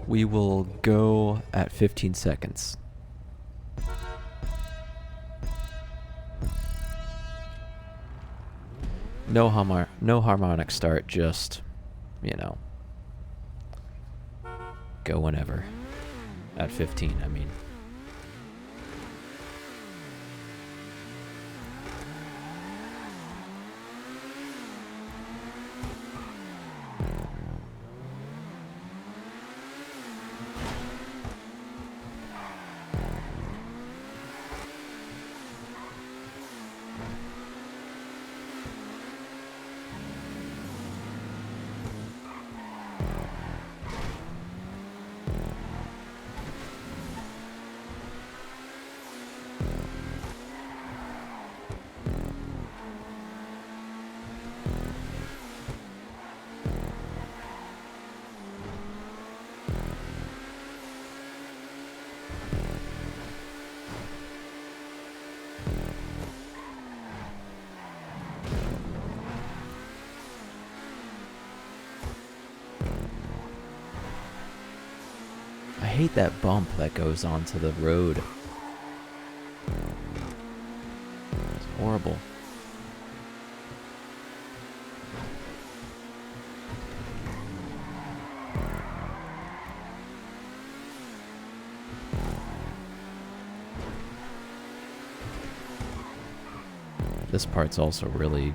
We will go at 15 seconds. No harmonic start, just, you know, go whenever. At 15, I mean. I hate that bump that goes onto the road. It's horrible. This part's also really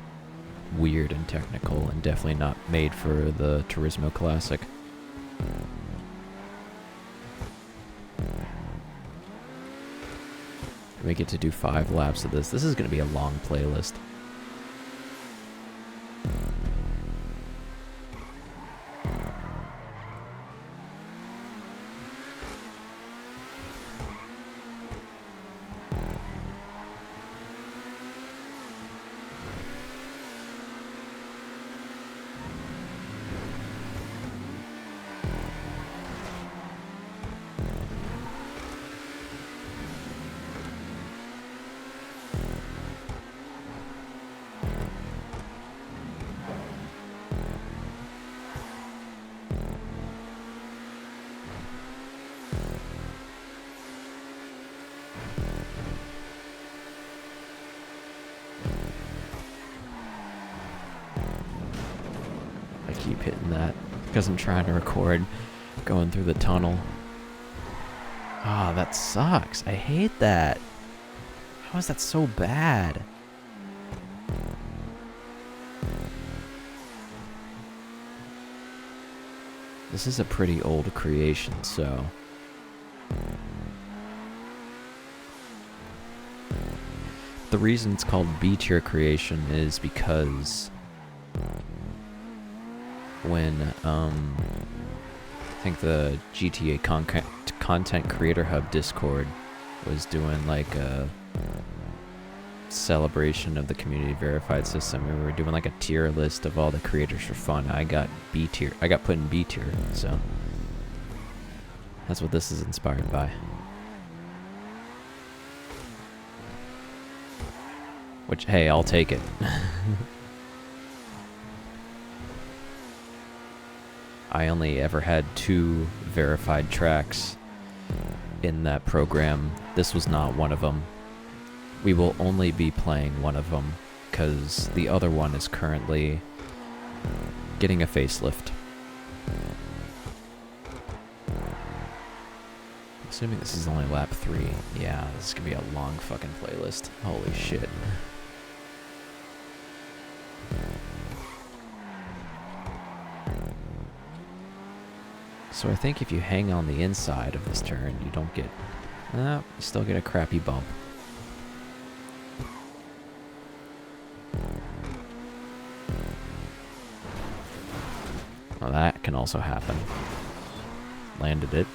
weird and technical and definitely not made for the Turismo Classic. We get to do 5 laps of this. This is going to be a long playlist. Keep hitting that because I'm trying to record going through the tunnel. Ah, that sucks. I hate that. How is that so bad? This is a pretty old creation, so the reason it's called B-tier creation is because when I think the GTA Content Creator Hub Discord was doing like a celebration of the community verified system, we were doing like a tier list of all the creators for fun. I got B tier. I got put in B tier, so that's what this is inspired by. Which, hey, I'll take it. I only ever had 2 verified tracks in that program. This was not one of them. We will only be playing one of them because the other one is currently getting a facelift. Assuming this is only lap 3. Yeah, this is gonna be a long fucking playlist. Holy shit. So I think if you hang on the inside of this turn, you don't get... you still get a crappy bump. Well, that can also happen. Landed it.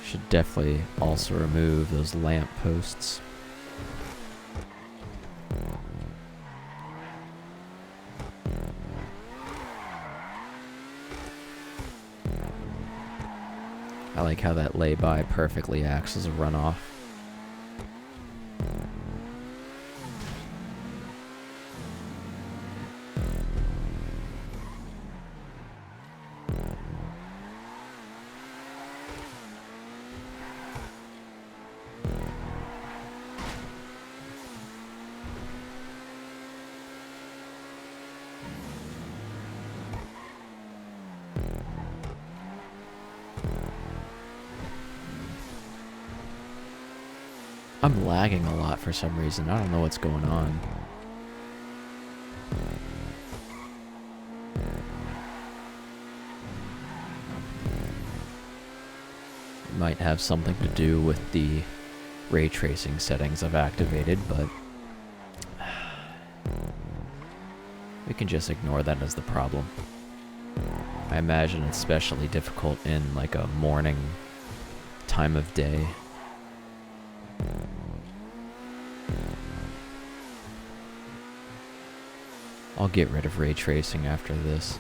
Should definitely also remove those lamp posts. I like how that lay-by perfectly acts as a runoff. I'm lagging a lot for some reason. I don't know what's going on. Might have something to do with the ray tracing settings I've activated, but we can just ignore that as the problem. I imagine it's especially difficult in like a morning time of day. I'll get rid of ray tracing after this.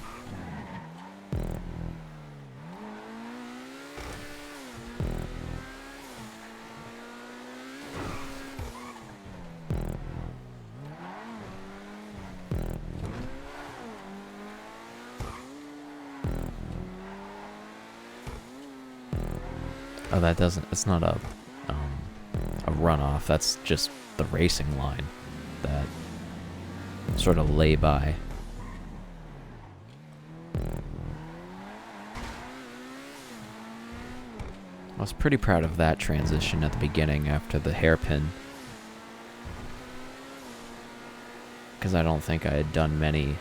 Oh, that doesn't, it's not a runoff, that's just the racing line that sort of lay by. I was pretty proud of that transition at the beginning after the hairpin, because I don't think I had done many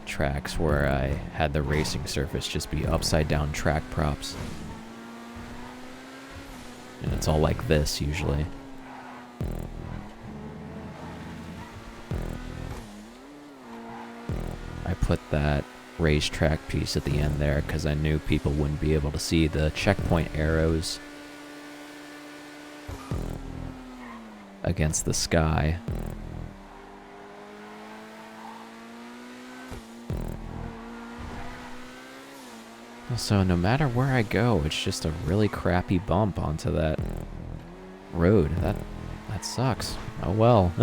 tracks where I had the racing surface just be upside down track props. And it's all like this, usually. I put that racetrack piece at the end there because I knew people wouldn't be able to see the checkpoint arrows against the sky. So no matter where I go, it's just a really crappy bump onto that road. That sucks. Oh well.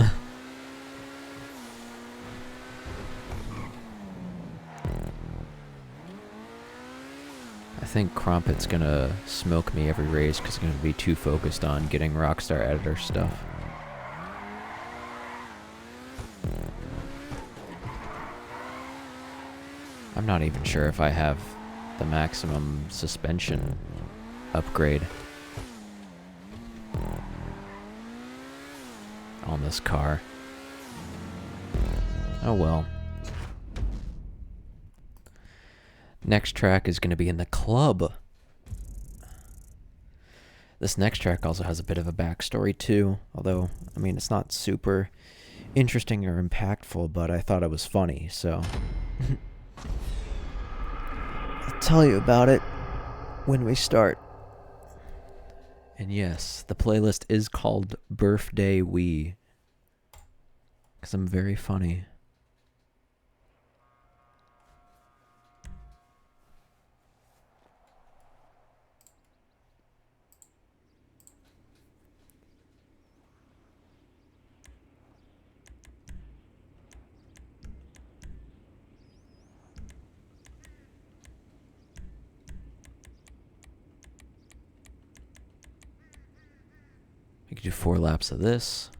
I think Crumpet's gonna smoke me every race because he's gonna be too focused on getting Rockstar Editor stuff. I'm not even sure if I have the maximum suspension upgrade on this car. Oh well. Next track is going to be in the club. This next track also has a bit of a backstory too, although, I mean, it's not super interesting or impactful, but I thought it was funny, so I'll tell you about it when we start. And yes, the playlist is called Birthday Wee, because I'm very funny. You can do 4 laps of this.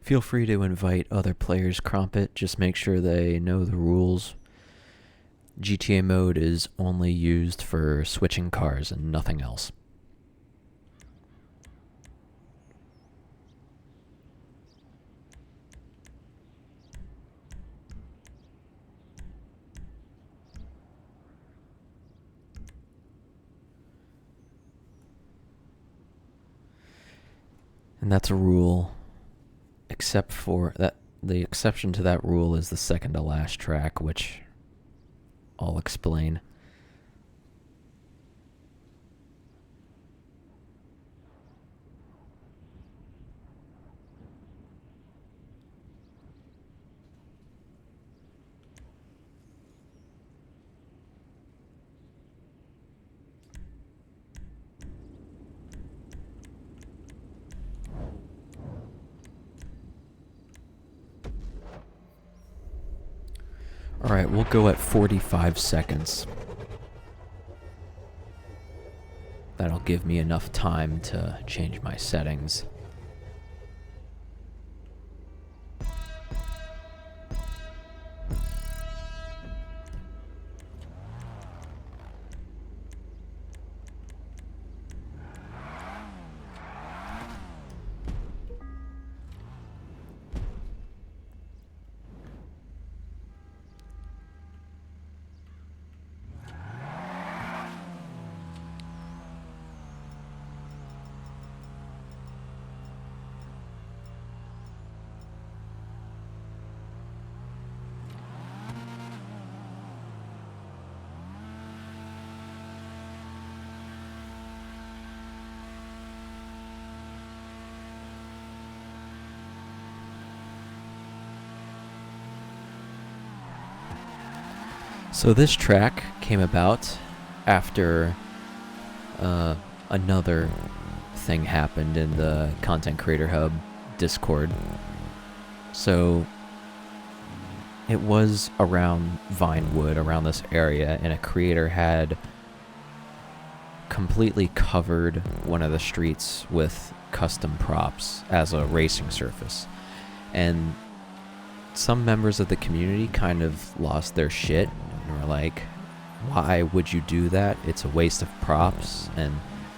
Feel free to invite other players, Crumpet. Just make sure they know the rules. GTA mode is only used for switching cars and nothing else. And that's a rule, except for that. The exception to that rule is the second to last track, which I'll explain. Alright, we'll go at 45 seconds. That'll give me enough time to change my settings. So this track came about after another thing happened in the Content Creator Hub Discord. So it was around Vinewood, around this area, and a creator had completely covered one of the streets with custom props as a racing surface. And some members of the community kind of lost their shit and were like, why would you do that? It's a waste of props. And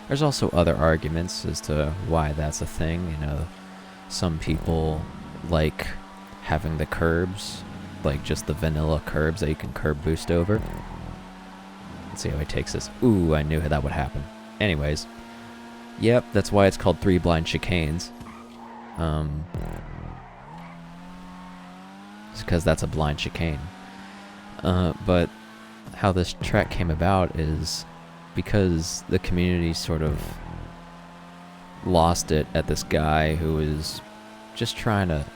there's also other arguments as to why that's a thing. You know, some people like having the curbs, like just the vanilla curbs that you can curb boost over. Let's see how he takes this. Ooh, I knew that would happen. Anyways, yep, that's why it's called 3 Blind Chicanes. It's because that's a blind chicane. But how this track came about is because the community sort of lost it at this guy who was just trying to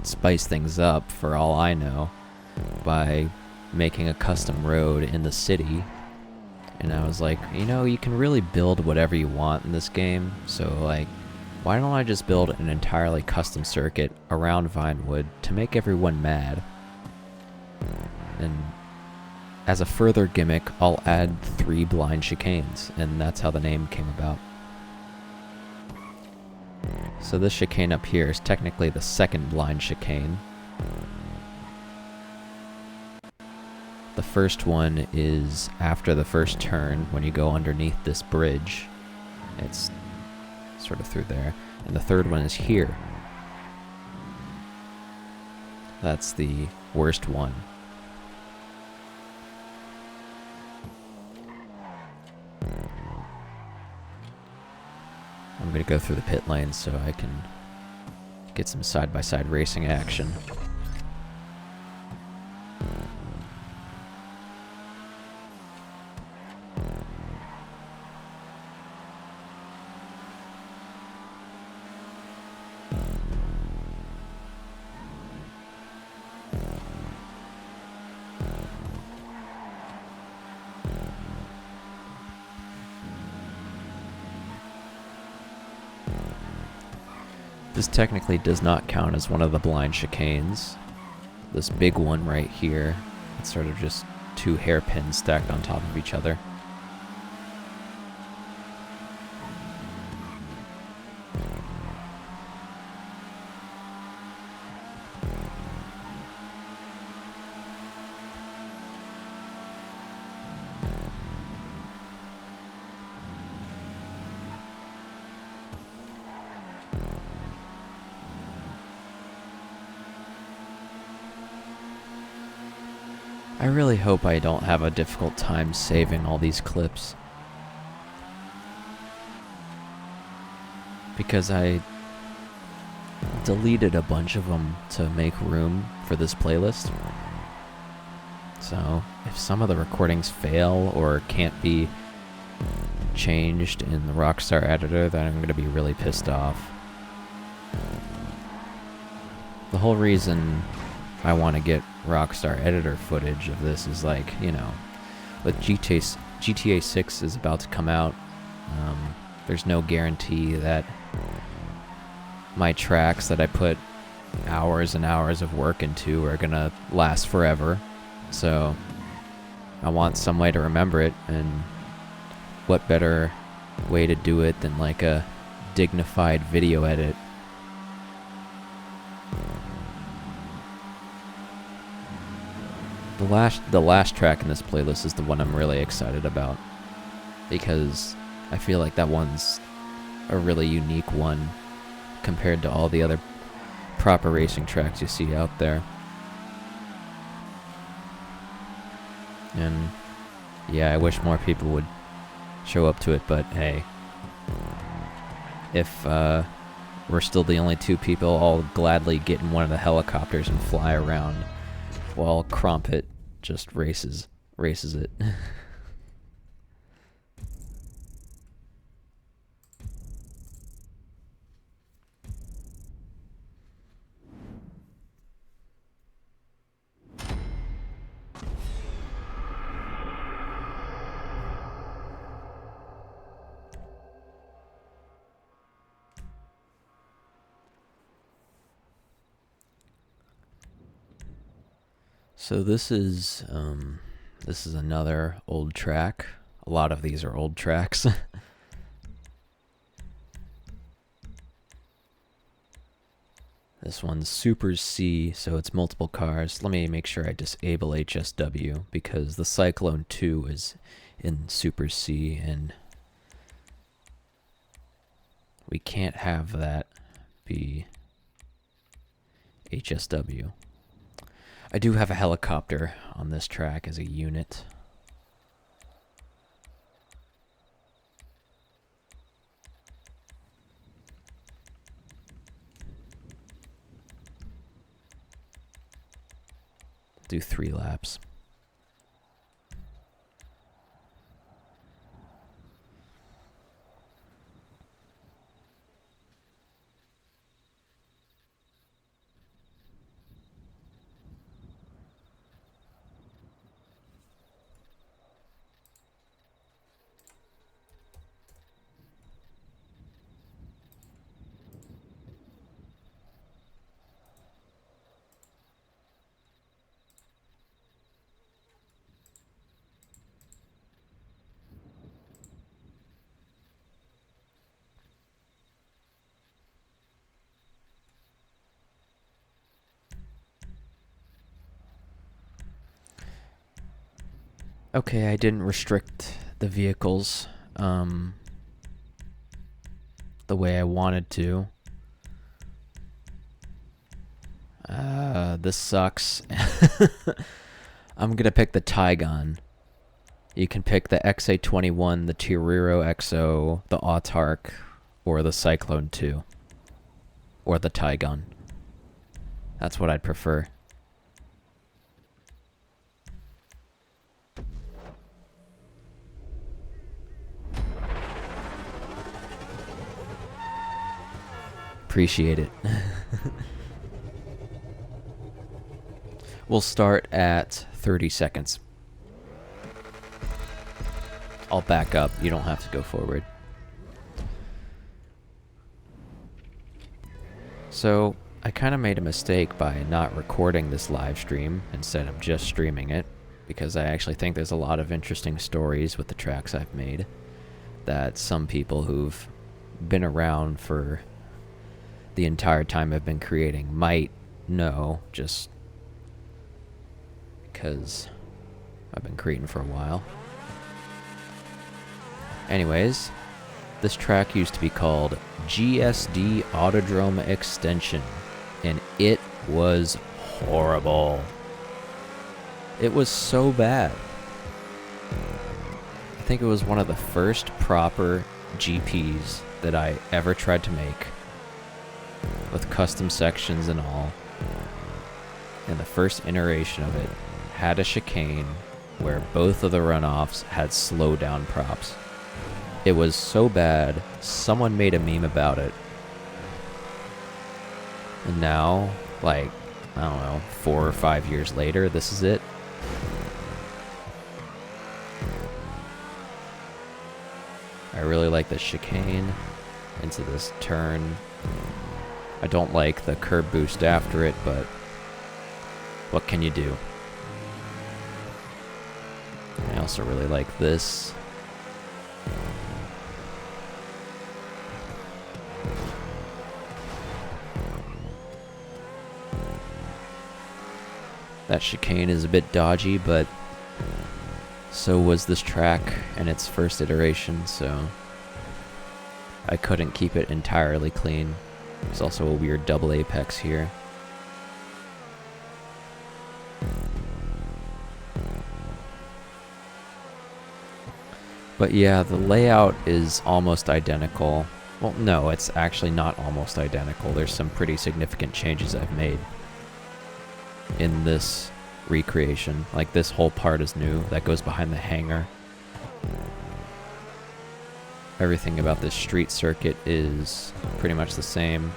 spice things up, for all I know, by making a custom road in the city. And I was like, you know, you can really build whatever you want in this game, so like, why don't I just build an entirely custom circuit around Vinewood to make everyone mad? And as a further gimmick, I'll add 3 blind chicanes, and that's how the name came about. So this chicane up here is technically the second blind chicane. The first one is after the first turn, when you go underneath this bridge. It's sort of through there. And the third one is here. That's the worst one. I'm going to go through the pit lanes so I can get some side-by-side racing action. This technically does not count as one of the blind chicanes. This big one right here, it's sort of just 2 hairpins stacked on top of each other. I really hope I don't have a difficult time saving all these clips, because I deleted a bunch of them to make room for this playlist. So if some of the recordings fail or can't be changed in the Rockstar editor, then I'm going to be really pissed off. The whole reason I want to get Rockstar editor footage of this is, like, you know, with GTA 6 is about to come out, there's no guarantee that my tracks that I put hours and hours of work into are gonna last forever. So I want some way to remember it, and what better way to do it than like a dignified video edit. The last track in this playlist is the one I'm really excited about, because I feel like that one's a really unique one compared to all the other proper racing tracks you see out there. And yeah, I wish more people would show up to it, but hey, if we're still the only two people, I'll gladly get in one of the helicopters and fly around while Crumpet just races it. So this is another old track. A lot of these are old tracks. This one's Super C, so it's multiple cars. Let me make sure I disable HSW, because the Cyclone 2 is in Super C, and we can't have that be HSW. I do have a helicopter on this track as a unit. Do 3 laps. Okay, I didn't restrict the vehicles the way I wanted to. This sucks. I'm gonna pick the Tygon. You can pick the XA21, the Torero XO, the Autark, or the Cyclone 2. Or the Tygon. That's what I'd prefer. Appreciate it. We'll start at 30 seconds. I'll back up. You don't have to go forward. So, I kind of made a mistake by not recording this live stream instead of just streaming it, because I actually think there's a lot of interesting stories with the tracks I've made that some people who've been around for the entire time I've been creating might know, just because I've been creating for a while. Anyways, this track used to be called GSD Autodrome Extension, and it was horrible. It was so bad. I think it was one of the first proper GPs that I ever tried to make, with custom sections and all. And the first iteration of it had a chicane where both of the runoffs had slow down props. It was so bad, someone made a meme about it. And now, like, I don't know, 4 or 5 years later, this is it. I really like the chicane into this turn. I don't like the curb boost after it, but what can you do? I also really like this. That chicane is a bit dodgy, but so was this track in its first iteration, so I couldn't keep it entirely clean. There's also a weird double apex here. But yeah, the layout is almost identical. Well, no, it's actually not almost identical. There's some pretty significant changes I've made in this recreation. Like, this whole part is new. That goes behind the hangar. Everything about this street circuit is pretty much the same.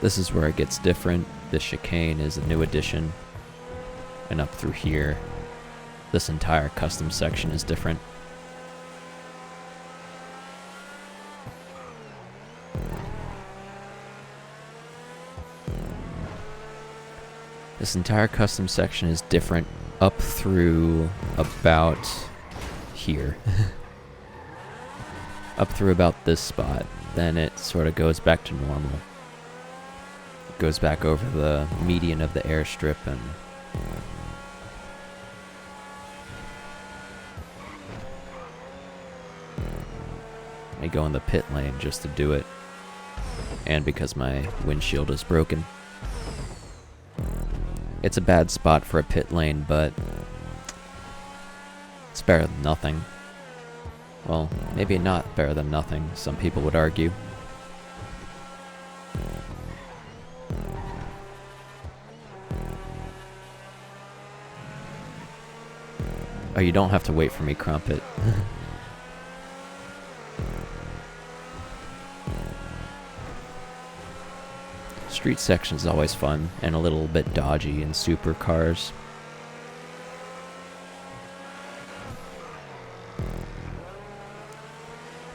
This is where it gets different. This chicane is a new addition. And up through here, this entire custom section is different. This entire custom section is different up through about here. Up through about this spot. Then it sort of goes back to normal. It goes back over the median of the airstrip and I go in the pit lane just to do it. And because my windshield is broken. It's a bad spot for a pit lane, but it's better than nothing. Well, maybe not better than nothing, some people would argue. Oh, you don't have to wait for me, Crumpet. Street section is always fun, and a little bit dodgy in supercars.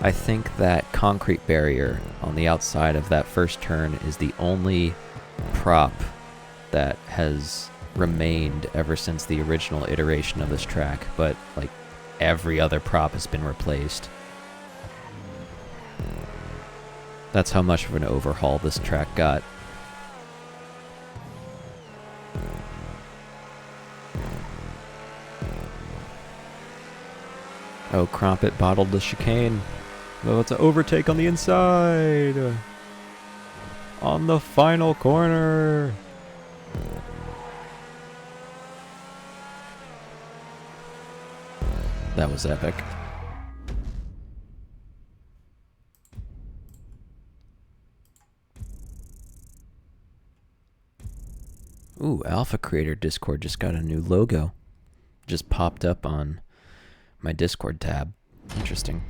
I think that concrete barrier on the outside of that first turn is the only prop that has remained ever since the original iteration of this track, but like every other prop has been replaced. That's how much of an overhaul this track got. Oh, Crumpet bottled the chicane. Oh, it's an overtake on the inside. On the final corner. That was epic. Ooh, Alpha Creator Discord just got a new logo. Just popped up on my Discord tab. Interesting.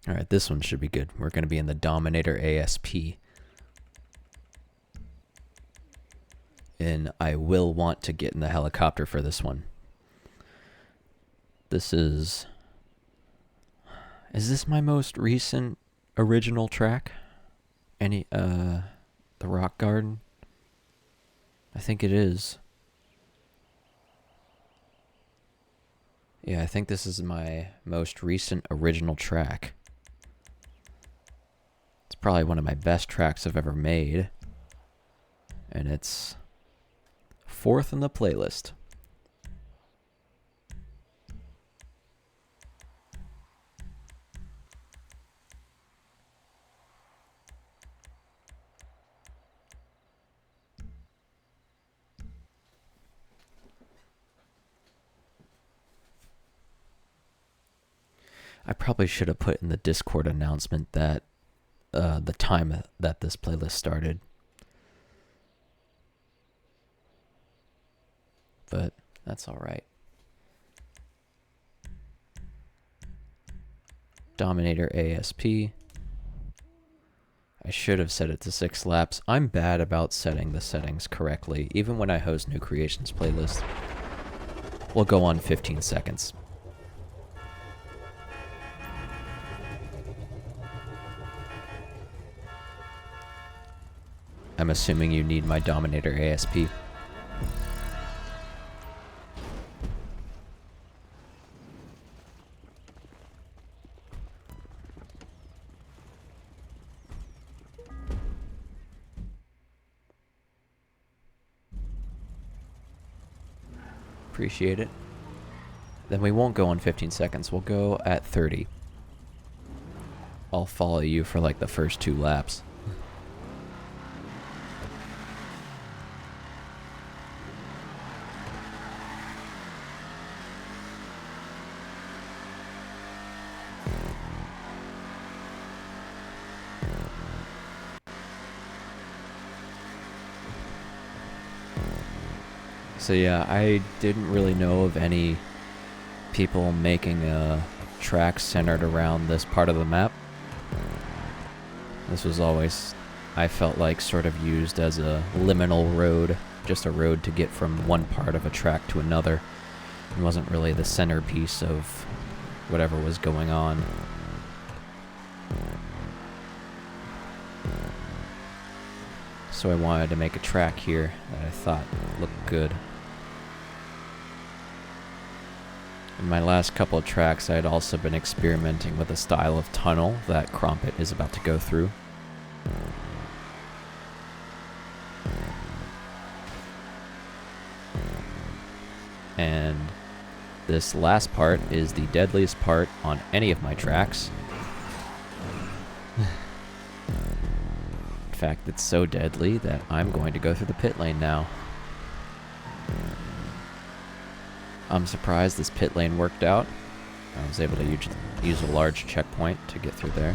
Alright, this one should be good. We're going to be in the Dominator ASP. And I will want to get in the helicopter for this one. This is... Is this my most recent original track? The Rock Garden? I think it is. Yeah, I think this is my most recent original track. It's probably one of my best tracks I've ever made. And it's 4th in the playlist. I probably should have put in the Discord announcement that the time that this playlist started. But that's alright. Dominator ASP. I should have set it to 6 laps. I'm bad about setting the settings correctly, even when I host new creations playlists. We'll go on 15 seconds. I'm assuming you need my Dominator ASP. Appreciate it. Then we won't go on 15 seconds. We'll go at 30. I'll follow you for like the first 2 laps. So yeah, I didn't really know of any people making tracks centered around this part of the map. This was always, I felt like, sort of used as a liminal road, just a road to get from one part of a track to another. It wasn't really the centerpiece of whatever was going on. So I wanted to make a track here that I thought looked good. In my last couple of tracks, I had also been experimenting with a style of tunnel that Crumpet is about to go through. And this last part is the deadliest part on any of my tracks. In fact, it's so deadly that I'm going to go through the pit lane now. I'm surprised this pit lane worked out. I was able to use a large checkpoint to get through there.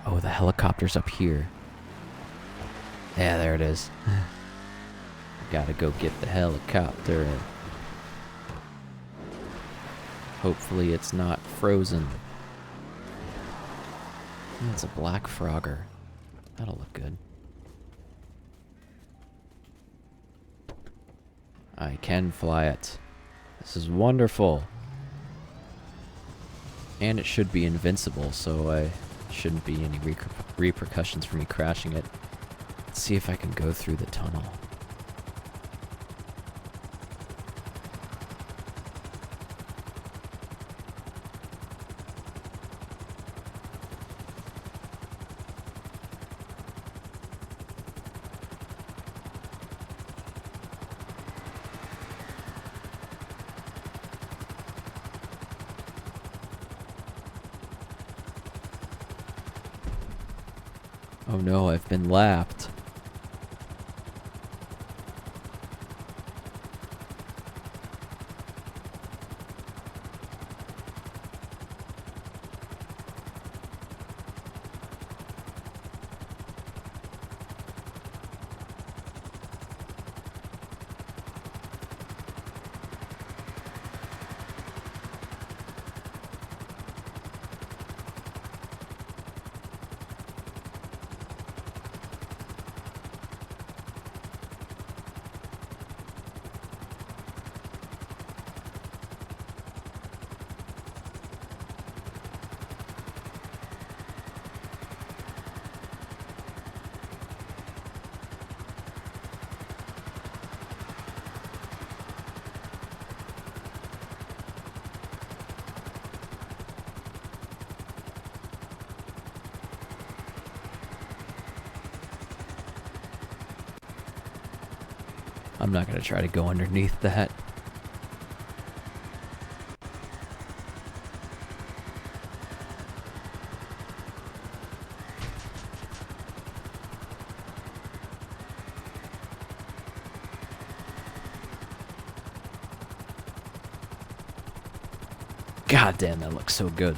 Oh, the helicopter's up here. Yeah, there it is. Gotta go get the helicopter. Hopefully it's not frozen. It's a black Frogger. That'll look good. I can fly it. This is wonderful. And it should be invincible, so I shouldn't be any repercussions for me crashing it. Let's see if I can go through the tunnel. Oh no, I've been lapped. I'm not going to try to go underneath that. God damn, that looks so good.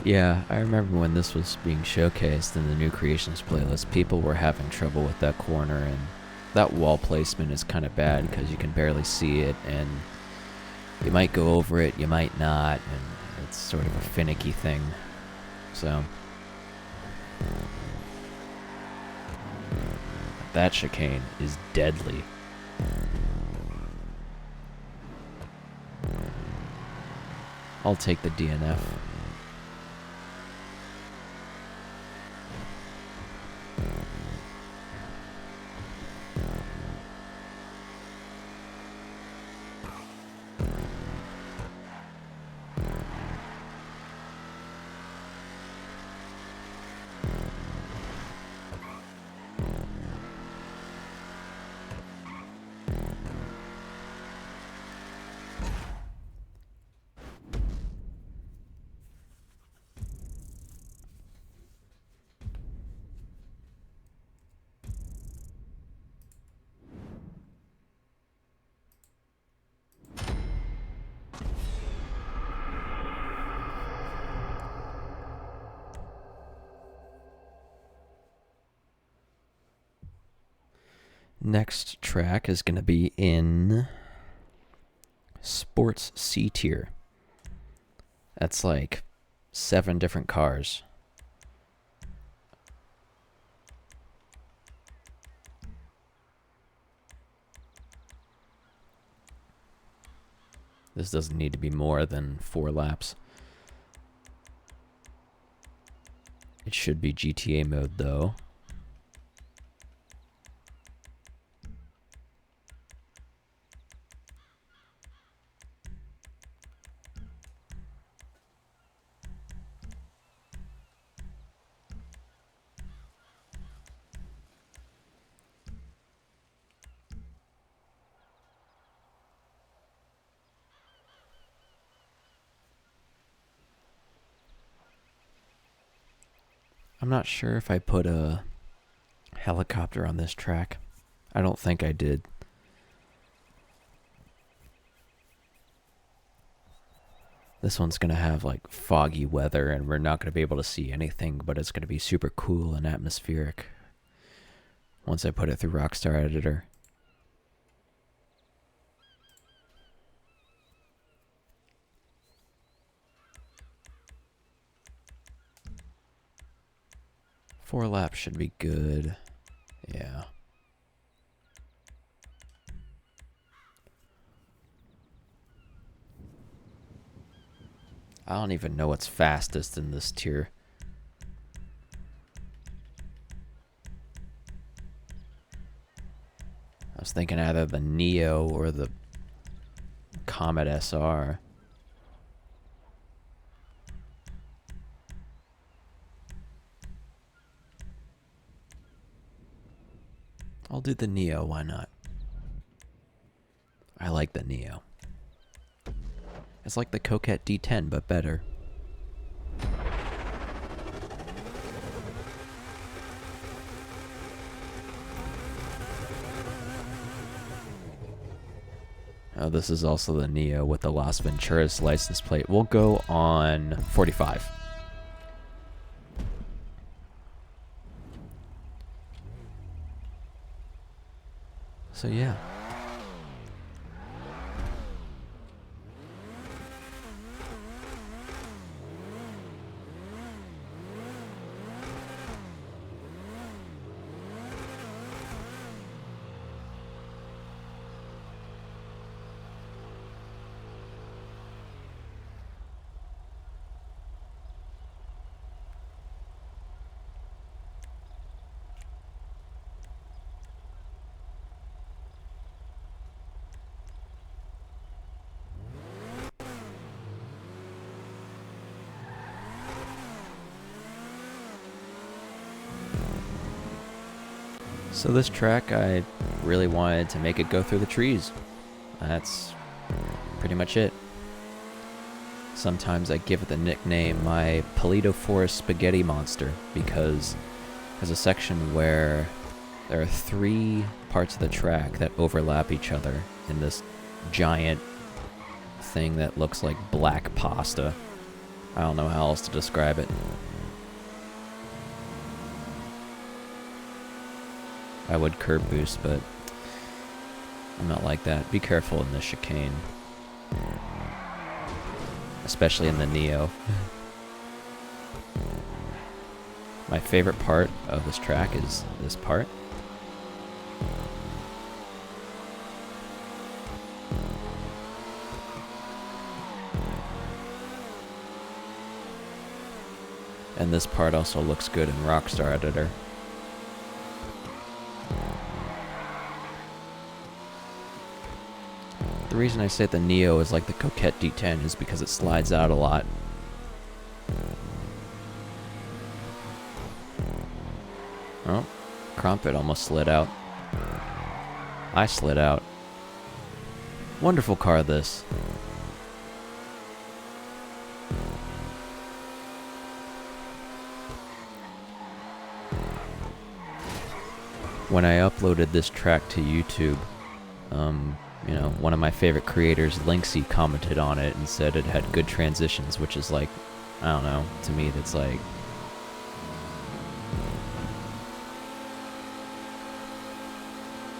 Yeah, I remember when this was being showcased in the New Creations playlist, people were having trouble with that corner, and that wall placement is kind of bad because you can barely see it, and you might go over it, you might not, and it's sort of a finicky thing. So that chicane is deadly. I'll take the DNF. Next track is going to be in Sports C tier. That's like 7 different cars. This doesn't need to be more than 4 laps. It should be GTA mode though. I'm not sure if I put a helicopter on this track. I don't think I did. This one's going to have like foggy weather and we're not going to be able to see anything, but it's going to be super cool and atmospheric once I put it through Rockstar Editor. 4 laps should be good. Yeah. I don't even know what's fastest in this tier. I was thinking either the Neo or the Comet SR. I'll do the Neo, why not? I like the Neo. It's like the Coquette D10, but better. Oh, this is also the Neo with the Las Venturas license plate. We'll go on 45. So yeah. So this track, I really wanted to make it go through the trees. That's pretty much it. Sometimes I give it the nickname my Paleto Forest Spaghetti Monster because there's a section where there are 3 parts of the track that overlap each other in this giant thing that looks like black pasta. I don't know how else to describe it. I would curb boost, but I'm not like that. Be careful in this chicane. Especially in the Neo. My favorite part of this track is this part. And this part also looks good in Rockstar Editor. The reason I say the Neo is like the Coquette D10 is because it slides out a lot. Oh, Crumpet almost slid out. I slid out. Wonderful car, this. When I uploaded this track to YouTube, you know, one of my favorite creators, Linksy, commented on it and said it had good transitions, which is like, I don't know, to me that's like...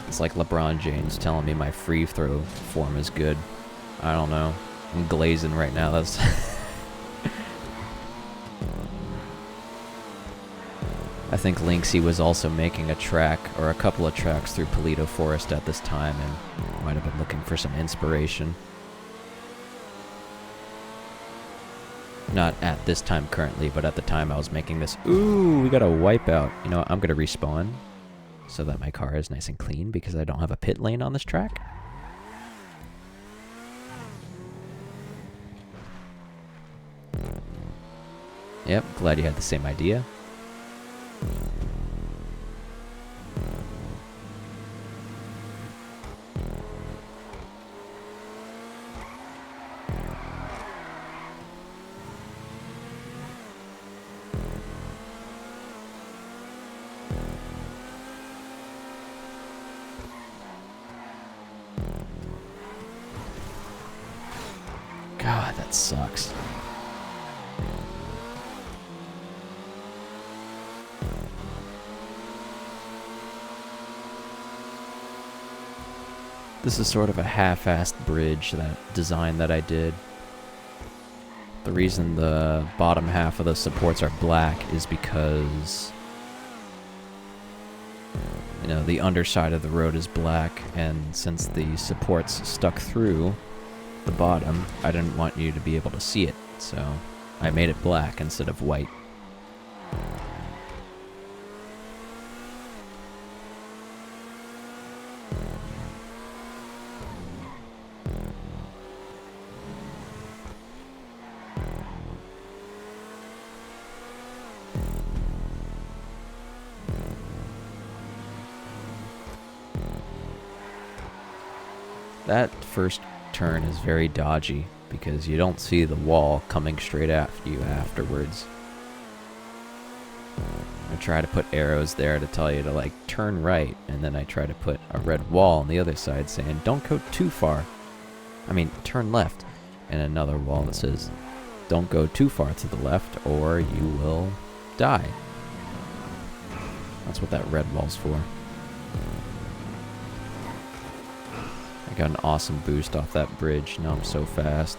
It's like LeBron James telling me my free throw form is good. I don't know. I'm glazing right now, that's... I think Linksy was also making a track, or a couple of tracks through Paleto Forest at this time, and might have been looking for some inspiration. Not at this time currently, but at the time I was making this. Ooh, we got a wipeout. You know what, I'm going to respawn so that my car is nice and clean because I don't have a pit lane on this track. Yep, glad you had the same idea. God, that sucks. This is sort of a half-assed bridge, that design that I did. The reason the bottom half of the supports are black is because You know, the underside of the road is black, and since the supports stuck through the bottom, I didn't want you to be able to see it, so I made it black instead of white. That first turn is very dodgy because you don't see the wall coming straight after you afterwards. I try to put arrows there to tell you to like turn right, and then I try to put a red wall on the other side saying don't go too far. I mean, turn left, and another wall that says don't go too far to the left or you will die. That's what that red wall's for. I got an awesome boost off that bridge. Now I'm so fast.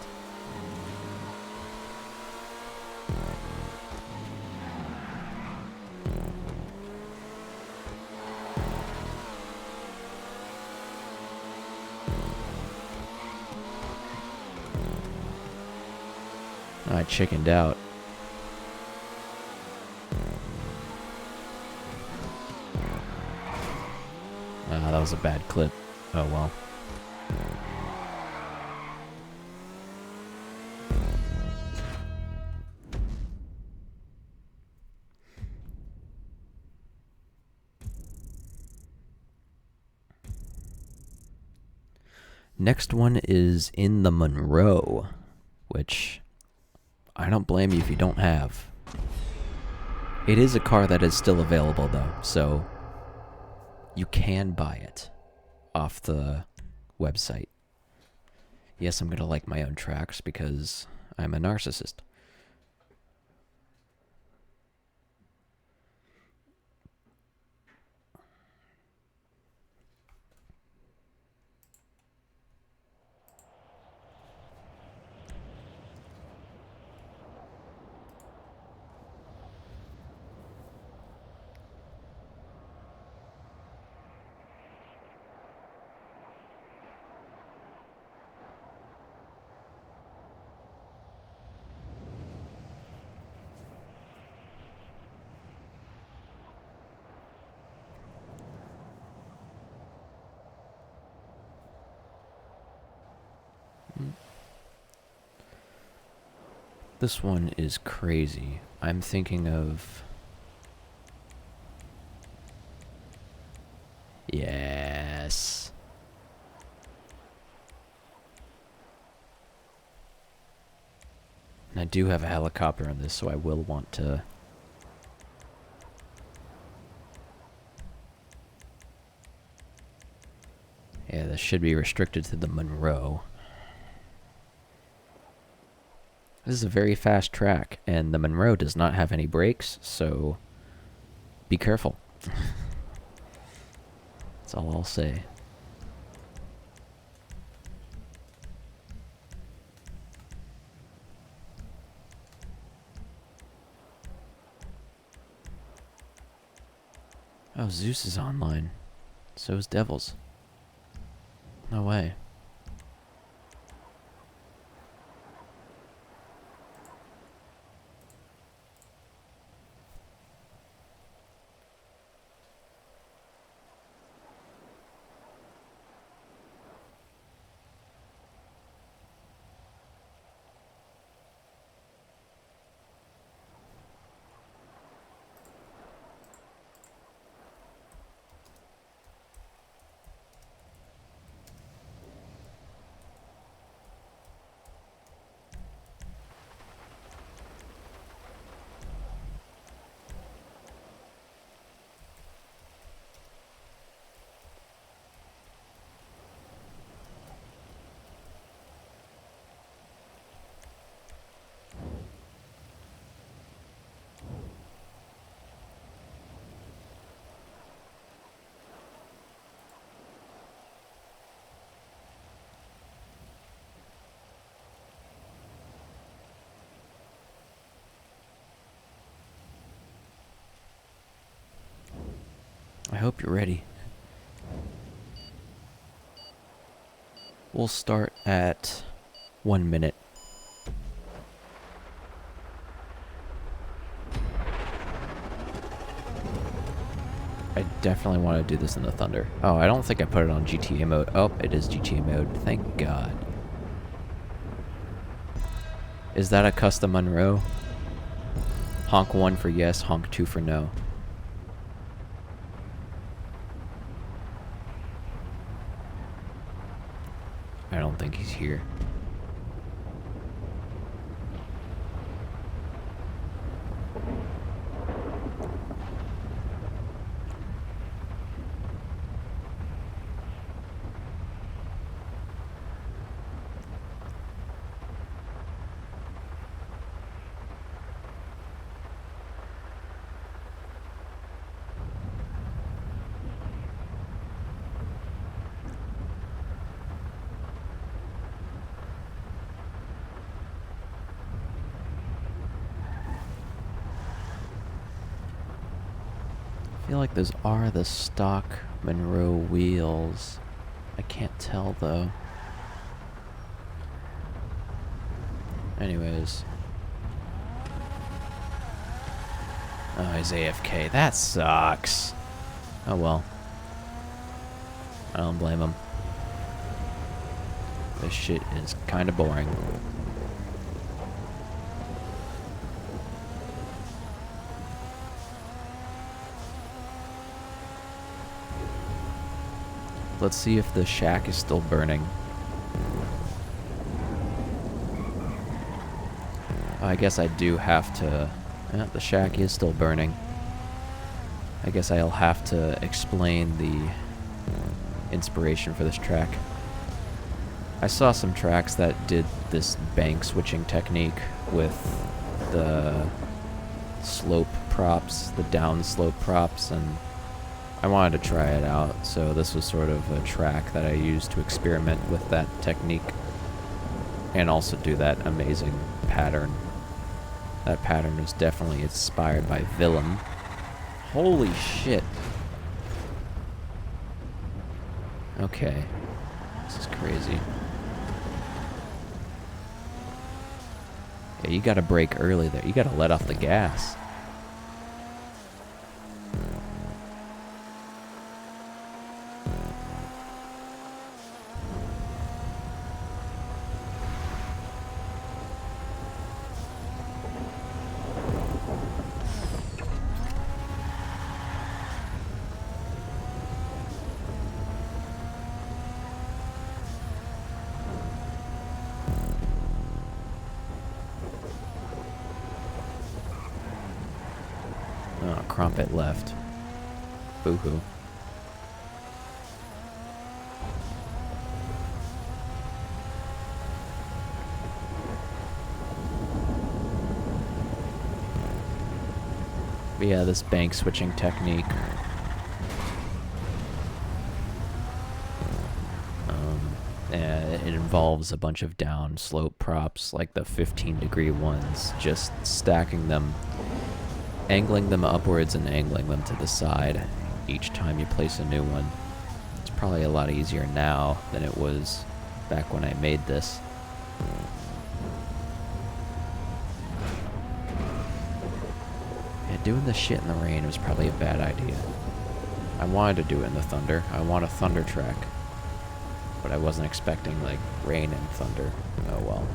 I chickened out. That was a bad clip. Oh well. Next one is in the Monroe, which I don't blame you if you don't have. It is a car that is still available though, so you can buy it off the website. Yes, I'm going to like my own tracks because I'm a narcissist. This one is crazy. I'm thinking of... Yes. And I do have a helicopter in this, so I will want to... Yeah, this should be restricted to the Monroe. This is a very fast track, and the Monroe does not have any brakes, so be careful. That's all I'll say. Oh, Zeus is online. So is Devils. No way. hope you're ready. We'll start at 1 minute. I definitely want to do this in the Thunder. Oh, I don't think I put it on GTA mode. Oh, it is GTA mode. Thank God. Is that a custom Monroe? Honk 1 for yes, honk 2 for no. I don't think he's here. I feel like those are the stock Monroe wheels. I can't tell though. Anyways. Oh, he's AFK. That sucks. Oh well. I don't blame him. This shit is kinda boring. Let's see if the Shaq is still burning. Oh, I guess I do have to... Yeah, the Shaq is still burning. I guess I'll have to explain the inspiration for this track. I saw some tracks that did this bank switching technique with the slope props, the down slope props, and I wanted to try it out, so this was sort of a track that I used to experiment with that technique and also do that amazing pattern. That pattern was definitely inspired by Willem. Holy shit. Okay. This is crazy. Yeah, you gotta brake early there. You gotta let off the gas. Oh, Crumpet left. Boo-hoo. But yeah, this bank switching technique. It involves a bunch of down slope props, like the 15-degree ones, just stacking them, angling them upwards and angling them to the side each time you place a new one. It's probably a lot easier now than it was back when I made this. Yeah, doing this shit in the rain was probably a bad idea. I wanted to do it in the thunder. I want a thunder track. But I wasn't expecting, like, rain and thunder. Oh well.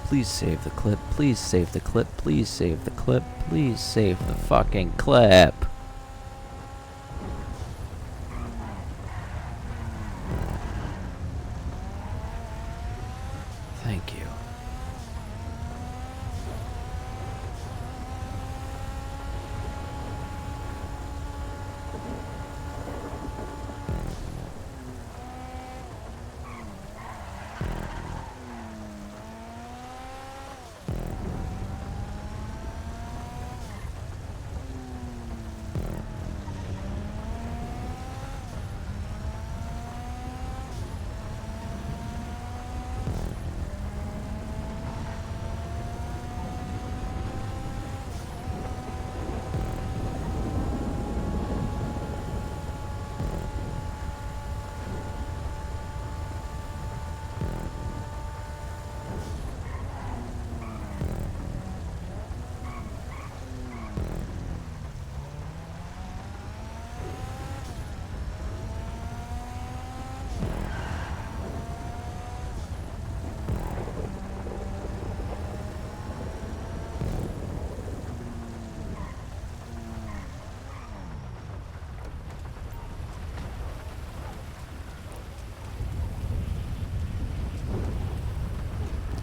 Please save the clip. Please save the clip. Please save the clip. Please save the fucking clip. Thank you.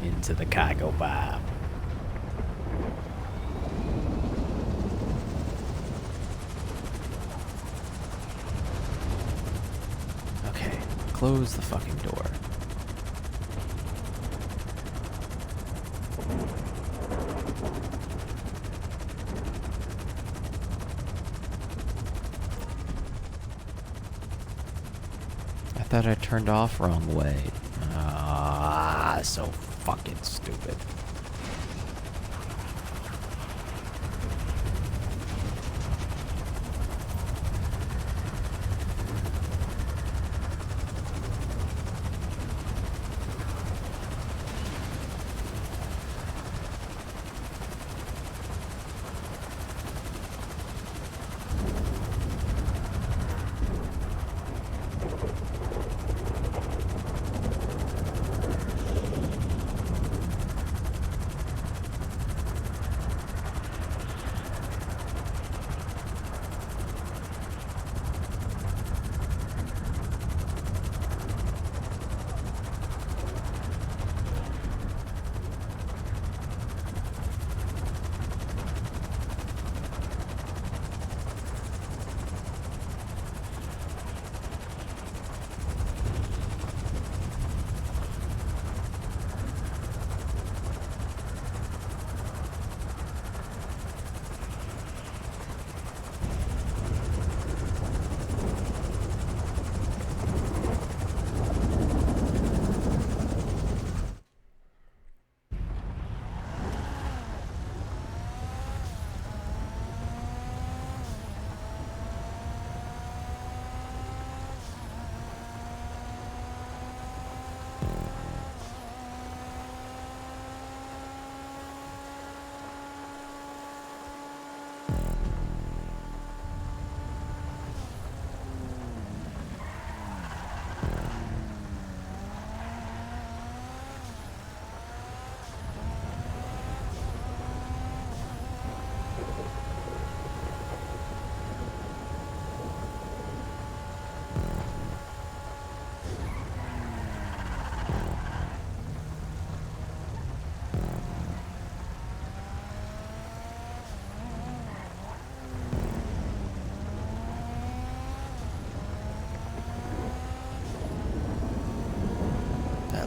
Into the cargo bar. Okay, close the fucking door. I thought I turned off wrong way. Ah, so fucking stupid.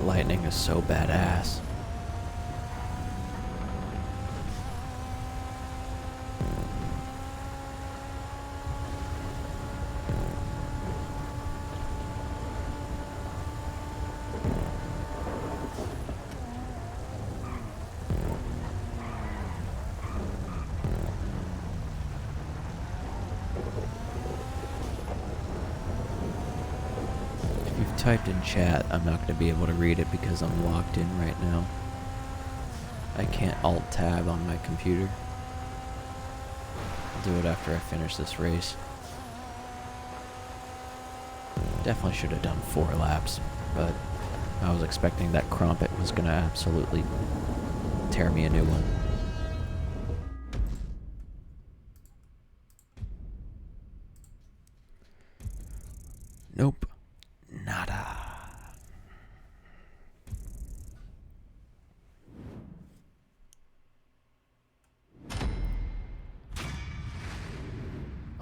Lightning is so badass. Typed in chat, I'm not going to be able to read it because I'm locked in right now. I can't alt-tab on my computer. I'll do it after I finish this race. Definitely should have done 4 laps, but I was expecting that Crumpet was going to absolutely tear me a new one. Nope. Nada.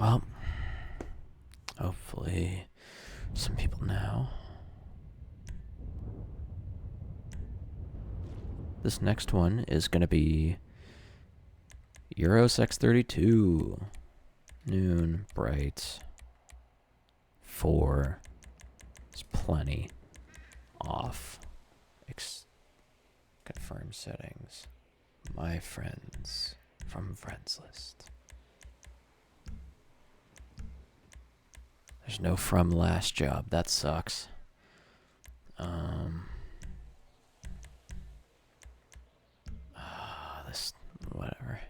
Well, hopefully some people now. This next one is going to be Euros X32. Noon, bright. 4. It's plenty. Off. Confirm settings. My friends from friends list. There's no from last job. That sucks. This, whatever.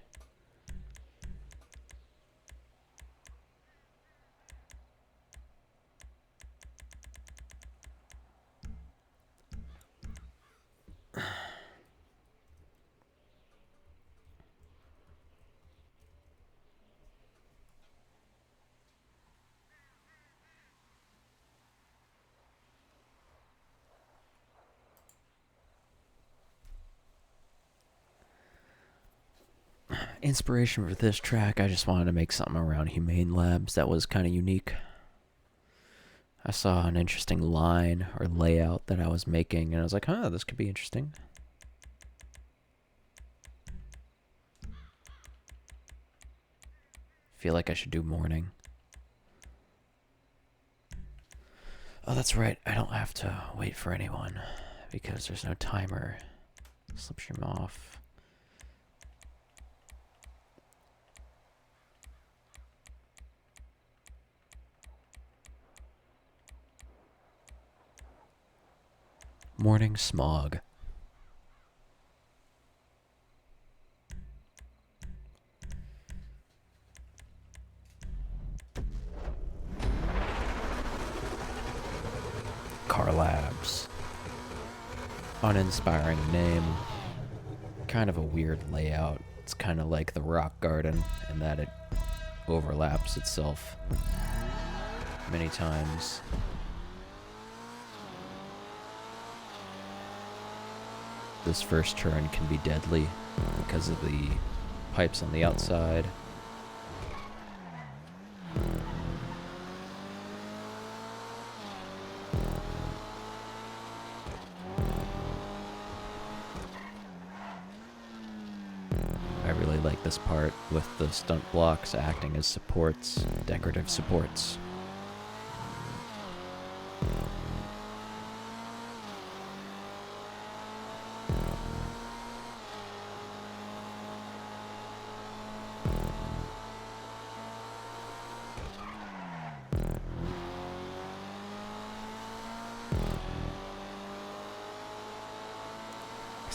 Inspiration for this track, I just wanted to make something around Humane Labs that was kind of unique. I saw an interesting line or layout that I was making, and I was like, huh, this could be interesting. Feel like I should do morning. Oh, that's right, I don't have to wait for anyone because there's no timer. Slipstream off. Morning smog. CarLabs. Uninspiring name. Kind of a weird layout. It's kind of like the rock garden in that it overlaps itself many times. This first turn can be deadly because of the pipes on the outside. I really like this part with the stunt blocks acting as supports, decorative supports.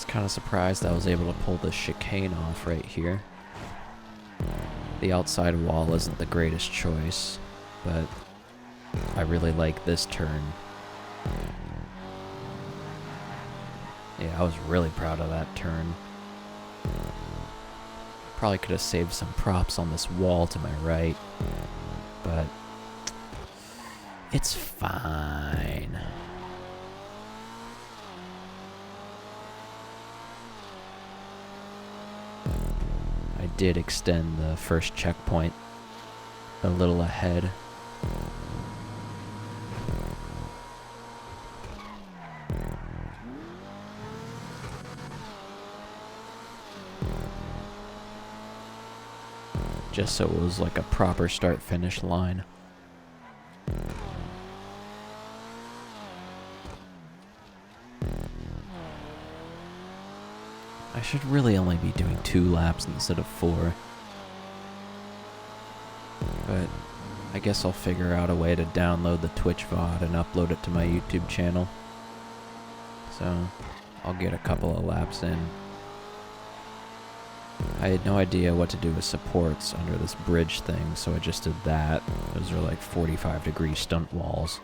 Kind of surprised I was able to pull the chicane off right here. The outside wall isn't the greatest choice, but I really like this turn. Yeah, I was really proud of that turn. Probably could have saved some props on this wall to my right, but it's fine. I did extend the first checkpoint a little ahead. Just so it was like a proper start-finish line. I should really only be doing 2 laps instead of 4. But I guess I'll figure out a way to download the Twitch VOD and upload it to my YouTube channel. So I'll get a couple of laps in. I had no idea what to do with supports under this bridge thing, so I just did that. Those are like 45-degree stunt walls.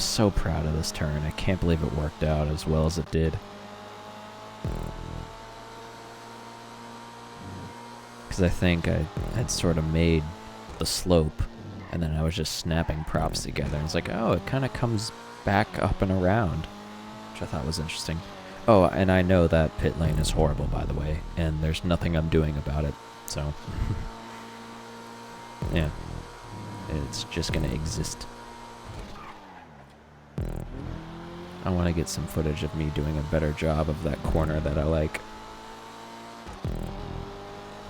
so proud of this turn. I can't believe it worked out as well as it did. Because I think I had sort of made the slope, and then I was just snapping props together. And it's like, oh, it kind of comes back up and around, which I thought was interesting. Oh, and I know that pit lane is horrible, by the way, and there's nothing I'm doing about it, so... yeah. It's just gonna exist. I want to get some footage of me doing a better job of that corner that I like.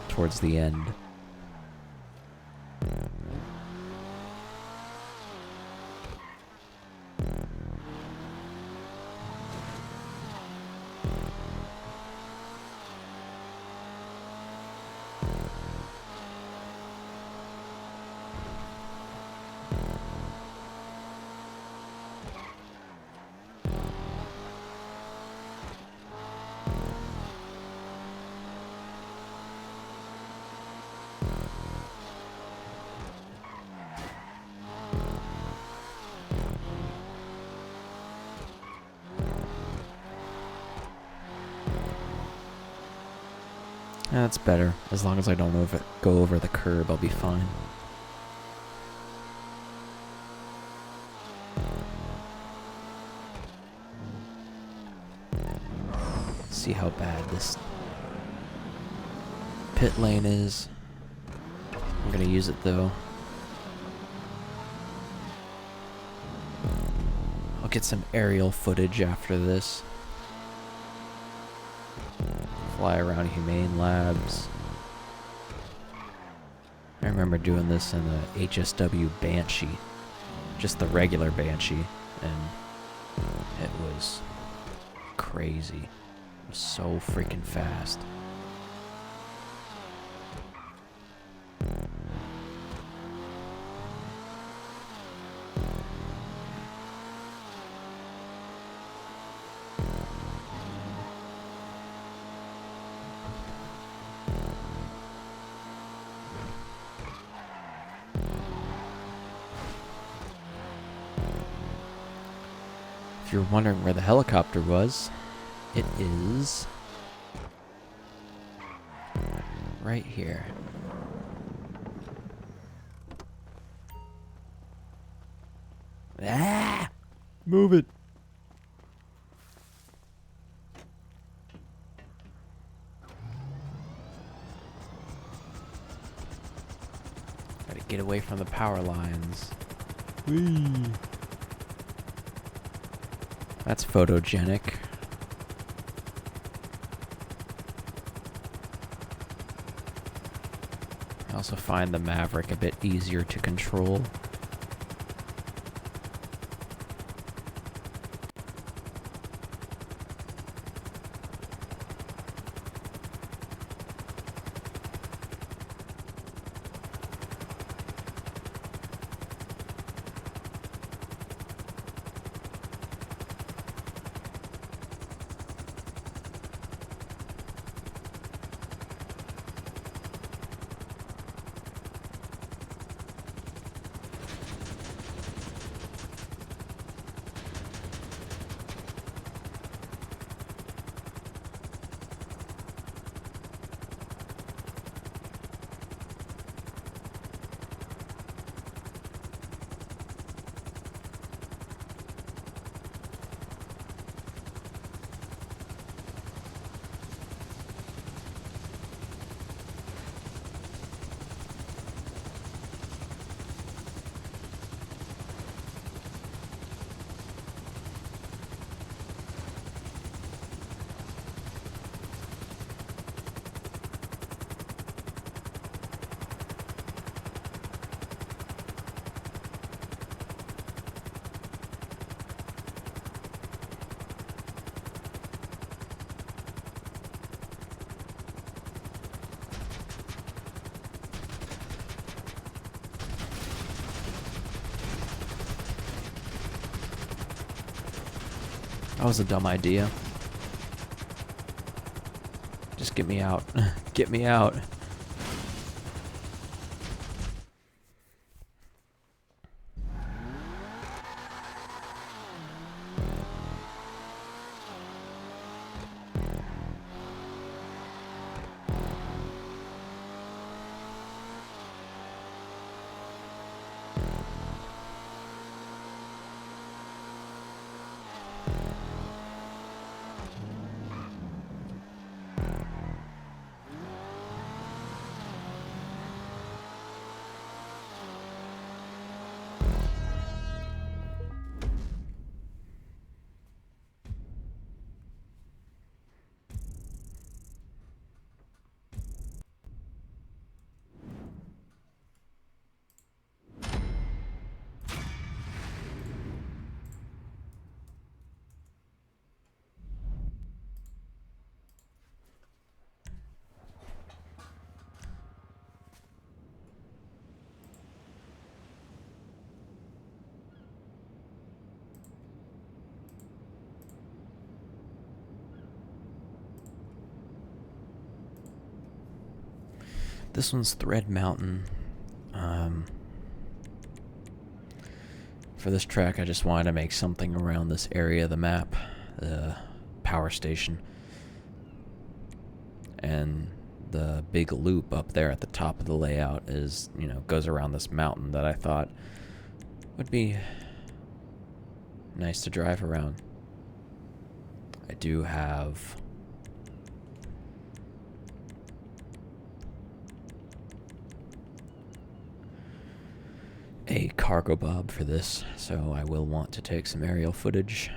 Towards the end. That's better. As long as I don't go over the curb, I'll be fine. See how bad this pit lane is. I'm gonna use it though. I'll get some aerial footage after this. Fly around Humane Labs. I remember doing this in the HSW Banshee. Just the regular Banshee. And it was crazy. It was so freaking fast. If you're wondering where the helicopter was, it is right here. Ah! Move it. Gotta get away from the power lines. Whee! That's photogenic. I also find the Maverick a bit easier to control. That was a dumb idea. Just get me out. Get me out. This one's Thread Mountain. For this track, I just wanted to make something around this area of the map, the power station. And the big loop up there at the top of the layout is, goes around this mountain that I thought would be nice to drive around. I do have a cargo bob for this, so I will want to take some aerial footage.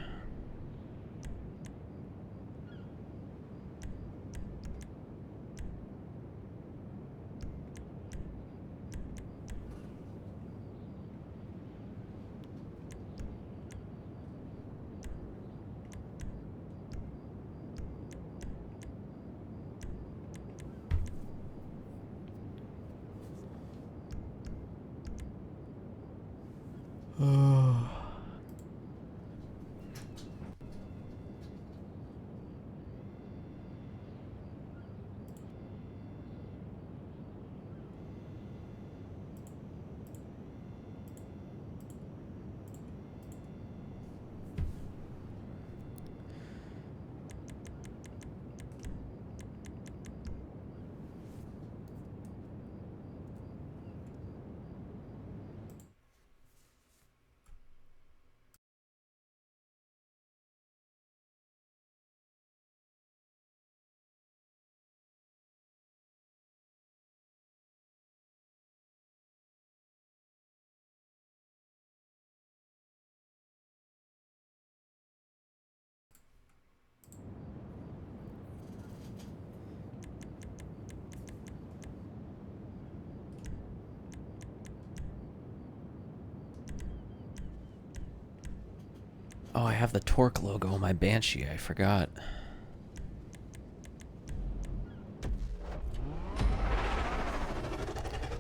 Oh, I have the Torque logo on my Banshee, I forgot.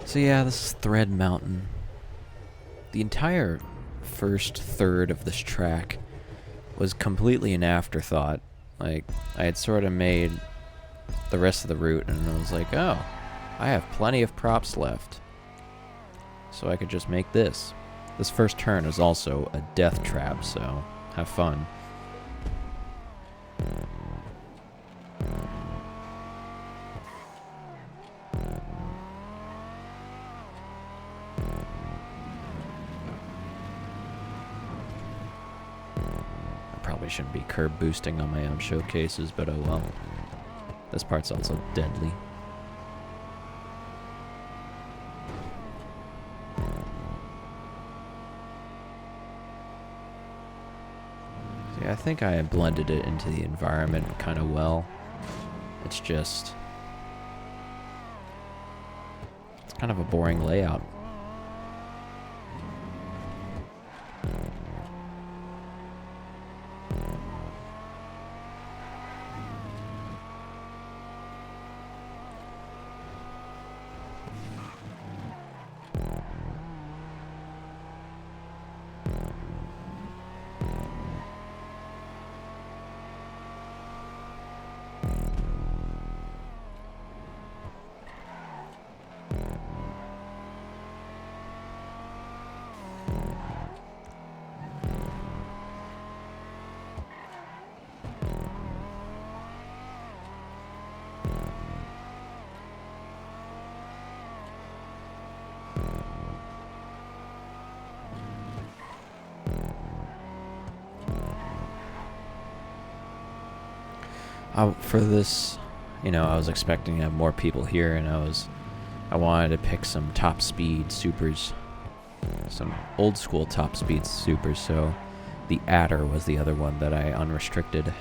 So yeah, this is Thread Mountain. The entire first third of this track was completely an afterthought. Like, I had sort of made the rest of the route, and I was like, oh, I have plenty of props left, so I could just make this. This first turn is also a death trap, so have fun. I probably shouldn't be curb boosting on my own showcases, but oh well. This part's also deadly. See, I think I blended it into the environment kind of well. It's just... it's kind of a boring layout. For this, I was expecting to have more people here, and I wanted to pick some top speed supers, some old school top speed supers, so the Adder was the other one that I unrestricted.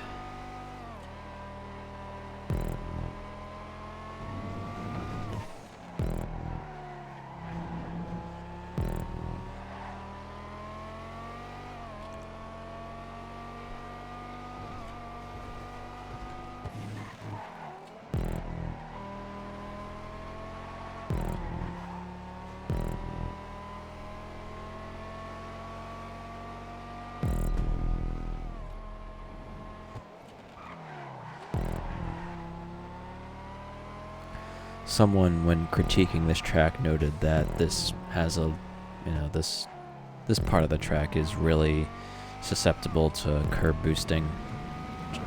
Someone, when critiquing this track, noted that this has a, this part of the track is really susceptible to curb boosting,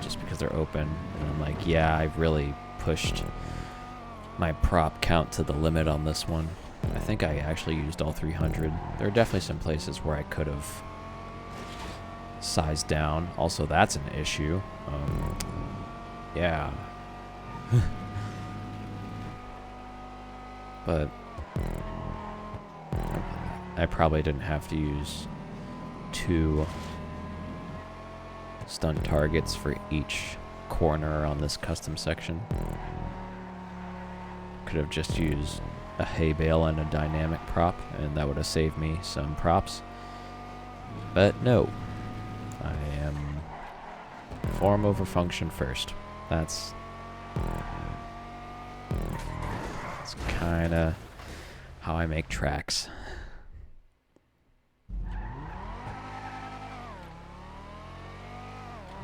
just because they're open. And I'm like, yeah, I've really pushed my prop count to the limit on this one. I think I actually used all 300. There are definitely some places where I could have sized down. Also, that's an issue. Yeah. But I probably didn't have to use 2 stunt targets for each corner on this custom section. Could have just used a hay bale and a dynamic prop, and that would have saved me some props. But no, I am form over function first. That's kind of how I make tracks.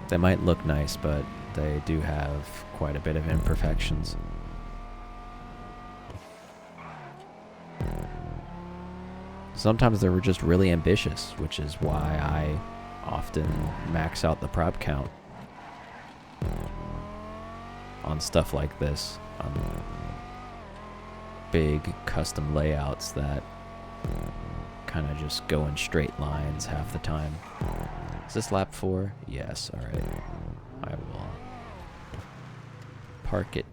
They might look nice, but they do have quite a bit of imperfections. Sometimes they were just really ambitious, which is why I often max out the prop count on stuff like this, on big custom layouts that kind of just go in straight lines half the time. Is this lap 4? Yes, alright. I will park it.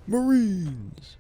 Marines!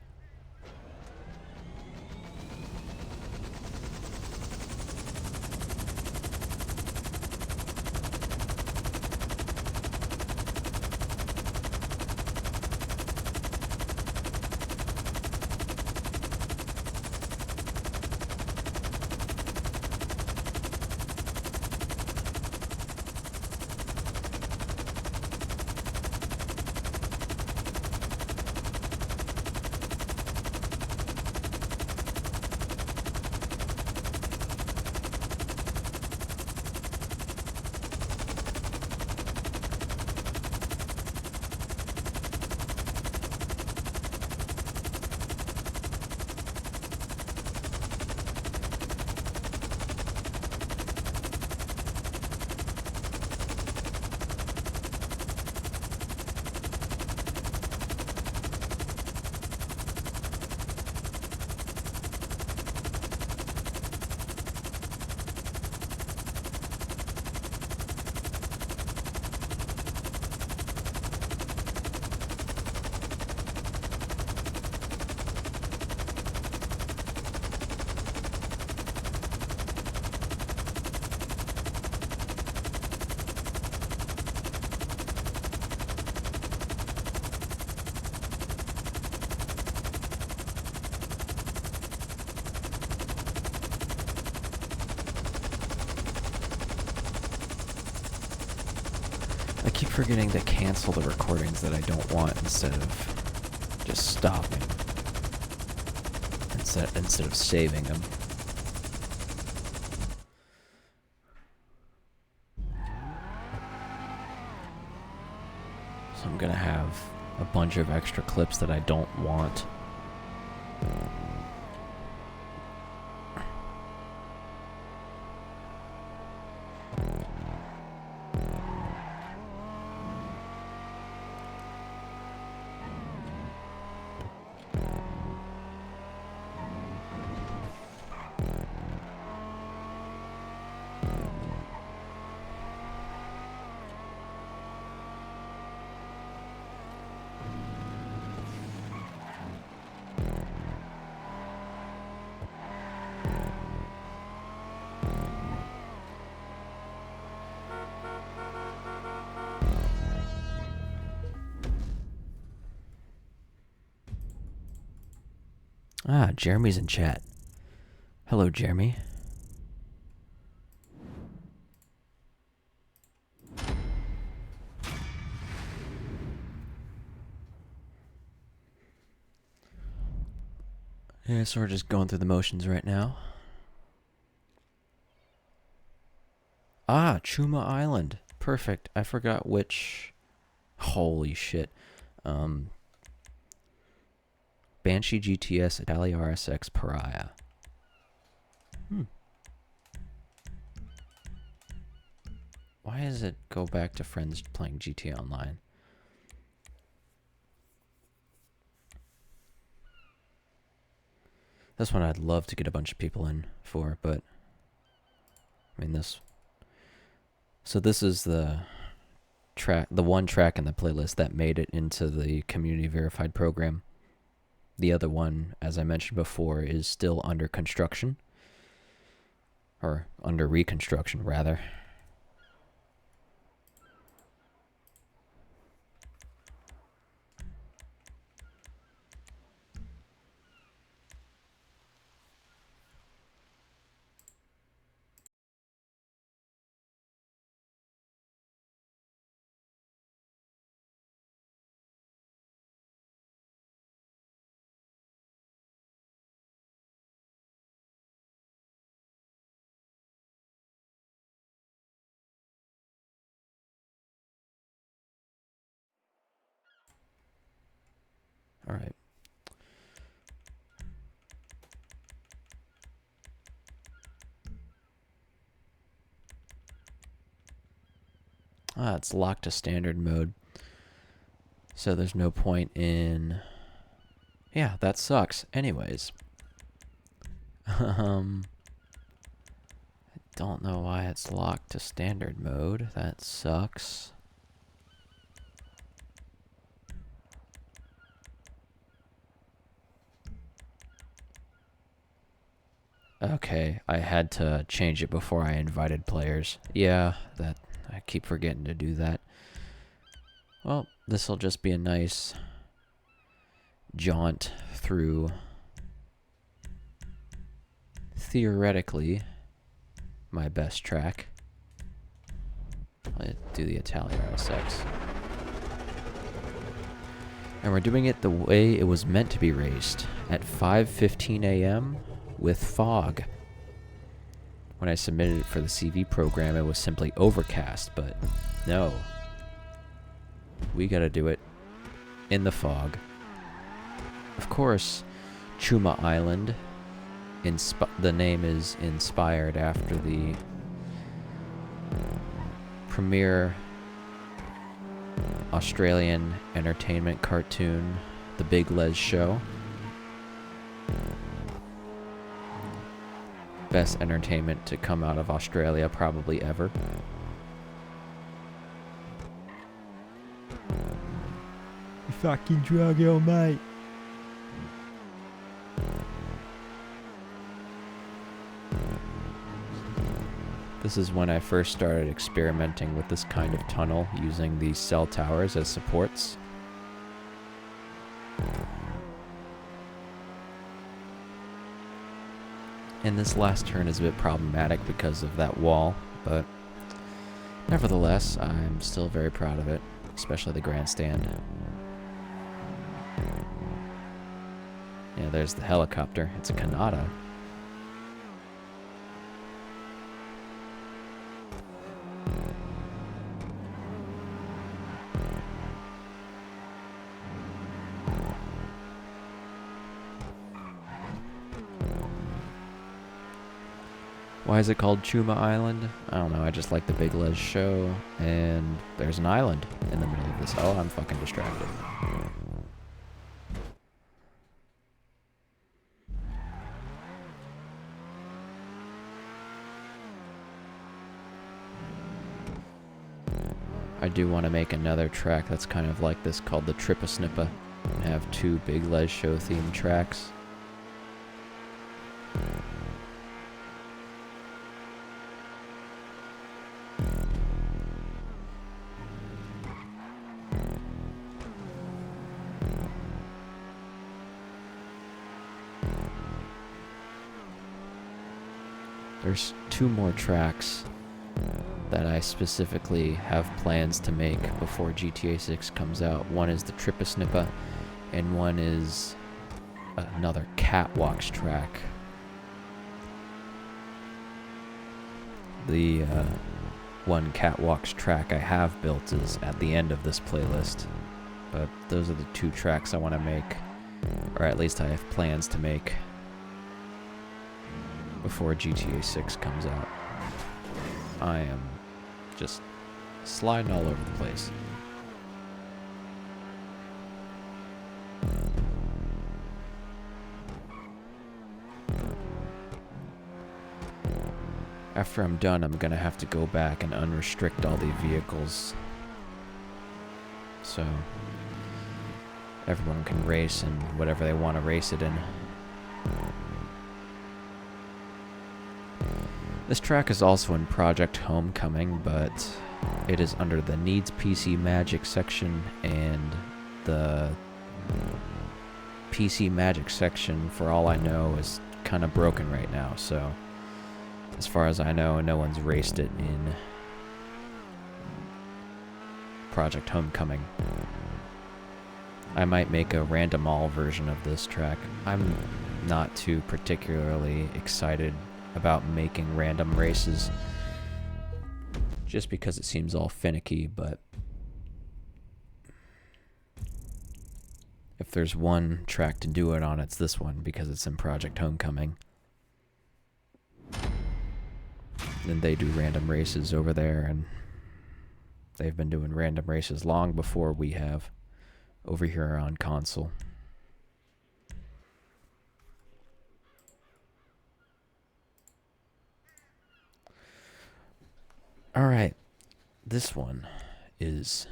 I keep forgetting to cancel the recordings that I don't want instead of just stopping. Instead of saving them. So I'm gonna have a bunch of extra clips that I don't want. Ah, Jeremy's in chat. Hello, Jeremy. Yeah, so we're just going through the motions right now. Ah, Choomah Island. Perfect. I forgot which. Holy shit. Banshee GTS Italia RSX Pariah. Why does it go back to friends playing GTA Online? This one I'd love to get a bunch of people in for, but I mean this. So this is the one track in the playlist that made it into the community verified program. The other one, as I mentioned before, is still under construction. Or under reconstruction, rather. All right. Ah, it's locked to standard mode. So there's no point in... Yeah, that sucks. Anyways. I don't know why it's locked to standard mode. That sucks. Okay, I had to change it before I invited players. Yeah, that I keep forgetting to do that. Well, this will just be a nice jaunt through, theoretically, my best track. I'll do the Italian RSX. And we're doing it the way it was meant to be raced, at 5:15 a.m. with fog. When I submitted it for the CV program, it was simply overcast, but no. We gotta do it in the fog. Of course, Choomah Island, the name is inspired after the premier Australian entertainment cartoon, The Big Les Show. Best entertainment to come out of Australia probably ever. You fucking drug your mate. This is when I first started experimenting with this kind of tunnel using these cell towers as supports. And this last turn is a bit problematic because of that wall, but nevertheless, I'm still very proud of it, especially the grandstand. Yeah, there's the helicopter. It's a Canada. Why is it called Choomah Island? I don't know, I just like the Big Les Show, and there's an island in the middle of this. Oh, I'm fucking distracted. I do want to make another track that's kind of like this called the Trippa Snippa, and have two Big Les Show themed tracks. There's two more tracks that I specifically have plans to make before GTA 6 comes out. One is the Trippa Snippa, and one is another Catwalks track. The one Catwalks track I have built is at the end of this playlist. But those are the 2 tracks I want to make, or at least I have plans to make before GTA 6 comes out. I am just sliding all over the place. After I'm done, I'm gonna have to go back and unrestrict all the vehicles, so everyone can race in whatever they want to race it in. This track is also in Project Homecoming, but it is under the Needs PC Magic section, and the PC Magic section, for all I know, is kind of broken right now, so as far as I know, no one's raced it in Project Homecoming. I might make a random all version of this track. I'm not too particularly excited about making random races, just because it seems all finicky, but if there's one track to do it on, it's this one, because it's in Project Homecoming. Then they do random races over there, and they've been doing random races long before we have over here on console. Alright, this one is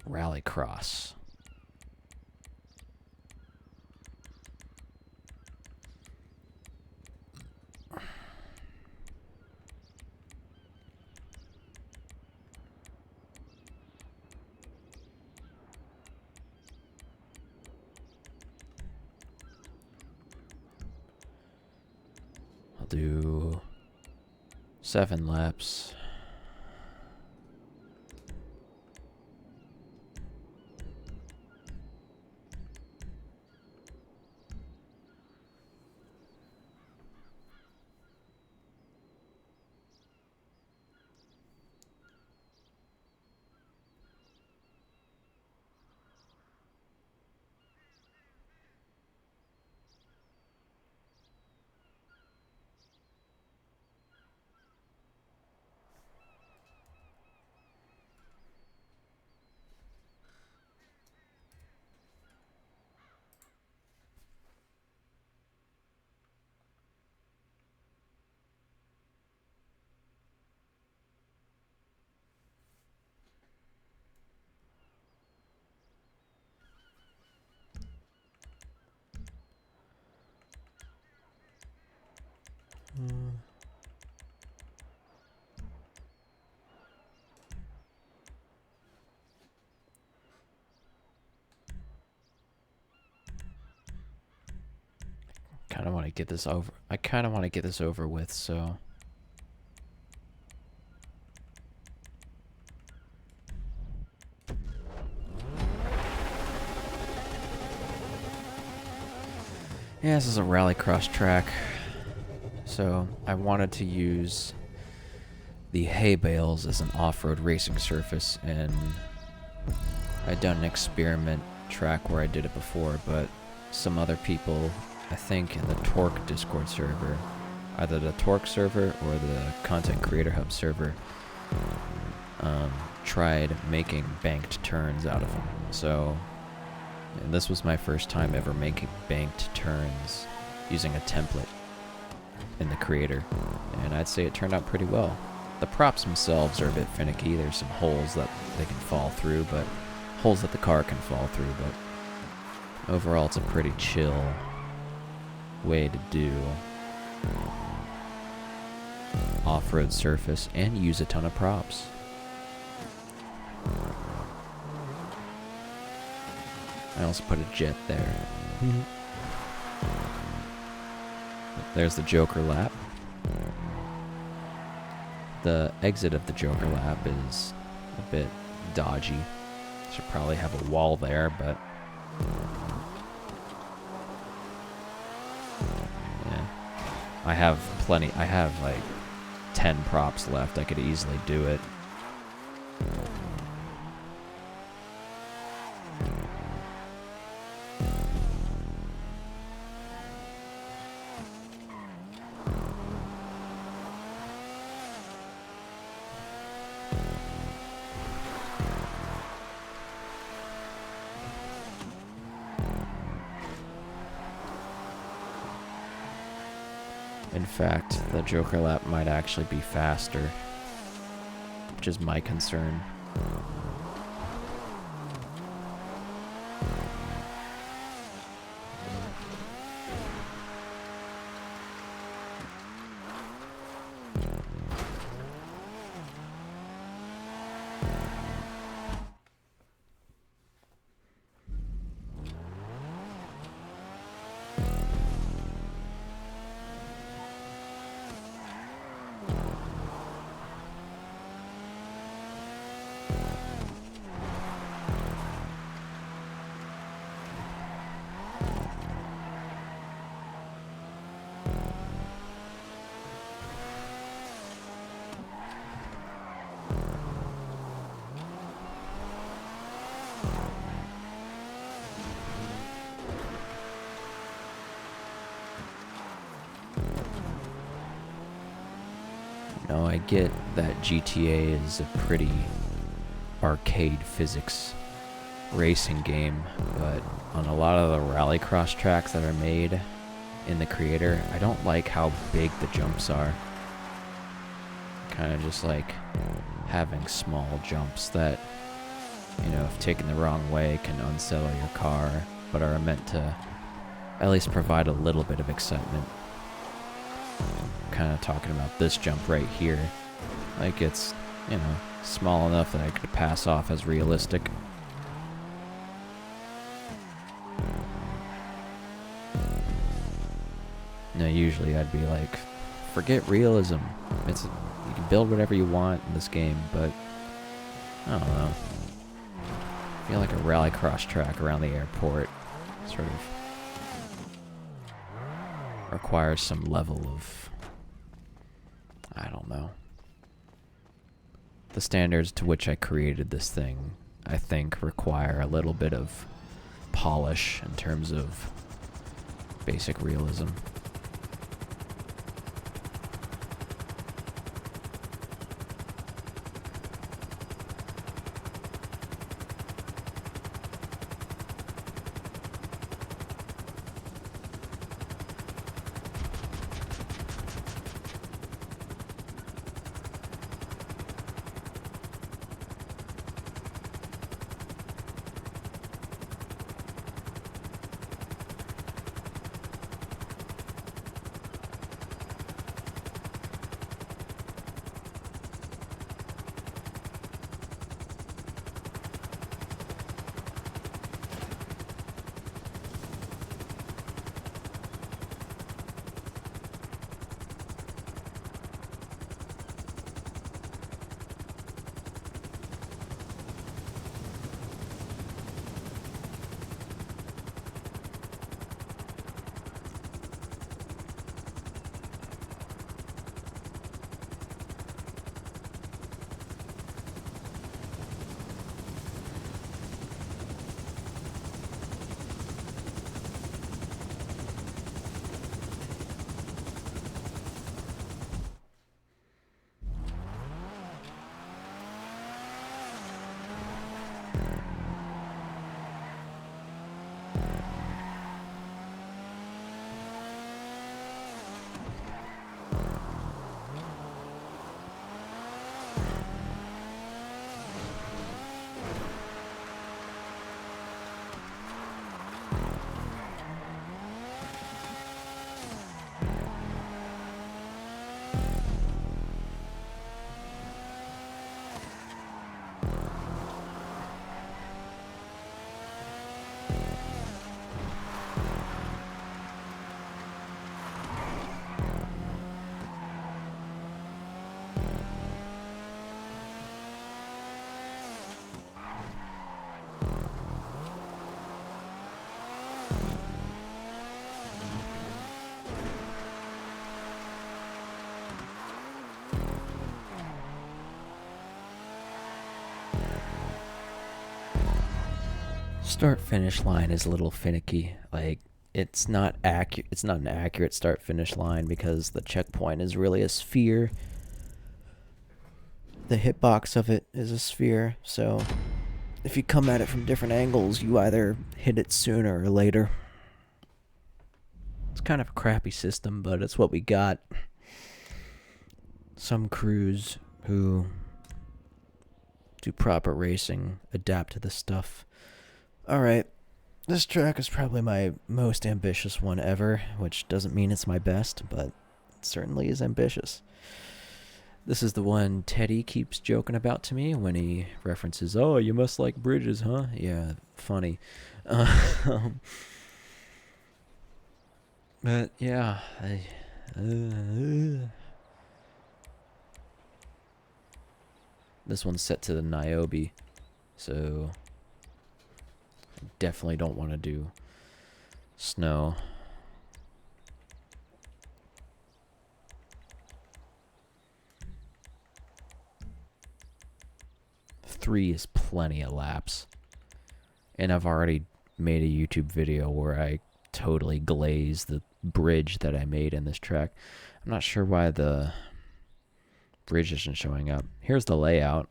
Rallycross. I'll do 7 laps. Kind of want to get this over. I kind of want to get this over with, so yeah, this is a rallycross track. So I wanted to use the hay bales as an off-road racing surface, and I'd done an experiment track where I did it before, but some other people, I think in the Torque Discord server, either the Torque server or the Content Creator Hub server, tried making banked turns out of them. So, and this was my first time ever making banked turns using a template in the creator, and I'd say it turned out pretty well. The props themselves are a bit finicky. There's some holes that they can fall through, but holes that the car can fall through, but overall it's a pretty chill way to do off-road surface and use a ton of props. I also put a jet there. There's the Joker lap. The exit of the Joker lap is a bit dodgy. Should probably have a wall there, but yeah. I have plenty. I have like 10 props left. I could easily do it. In fact, the Joker lap might actually be faster, which is my concern. Now I get that GTA is a pretty arcade physics racing game, but on a lot of the rallycross tracks that are made in the creator, I don't like how big the jumps are. Kind of just like having small jumps that, you know, if taken the wrong way can unsettle your car, but are meant to at least provide a little bit of excitement. Kind of talking about this jump right here. Like it's, you know, small enough that I could pass off as realistic. Now usually I'd be like, forget realism. You can build whatever you want in this game, but I don't know. I feel like a rallycross track around the airport sort of requires some level of, I don't know. The standards to which I created this thing, I think, require a little bit of polish in terms of basic realism. Start-finish line is a little finicky. Like, it's not accurate. It's not an accurate start-finish line because the checkpoint is really a sphere. The hitbox of it is a sphere, so if you come at it from different angles, you either hit it sooner or later. It's kind of a crappy system, but it's what we got. Some crews who do proper racing adapt to this stuff. Alright, this track is probably my most ambitious one ever, which doesn't mean it's my best, but it certainly is ambitious. This is the one Teddy keeps joking about to me when he references, "Oh, you must like bridges, huh?" Yeah, funny. But yeah, this one's set to the Niobe, so I definitely don't want to do snow. Three is plenty of laps. And I've already made a YouTube video where I totally glazed the bridge that I made in this track. I'm not sure why the bridge isn't showing up. Here's the layout.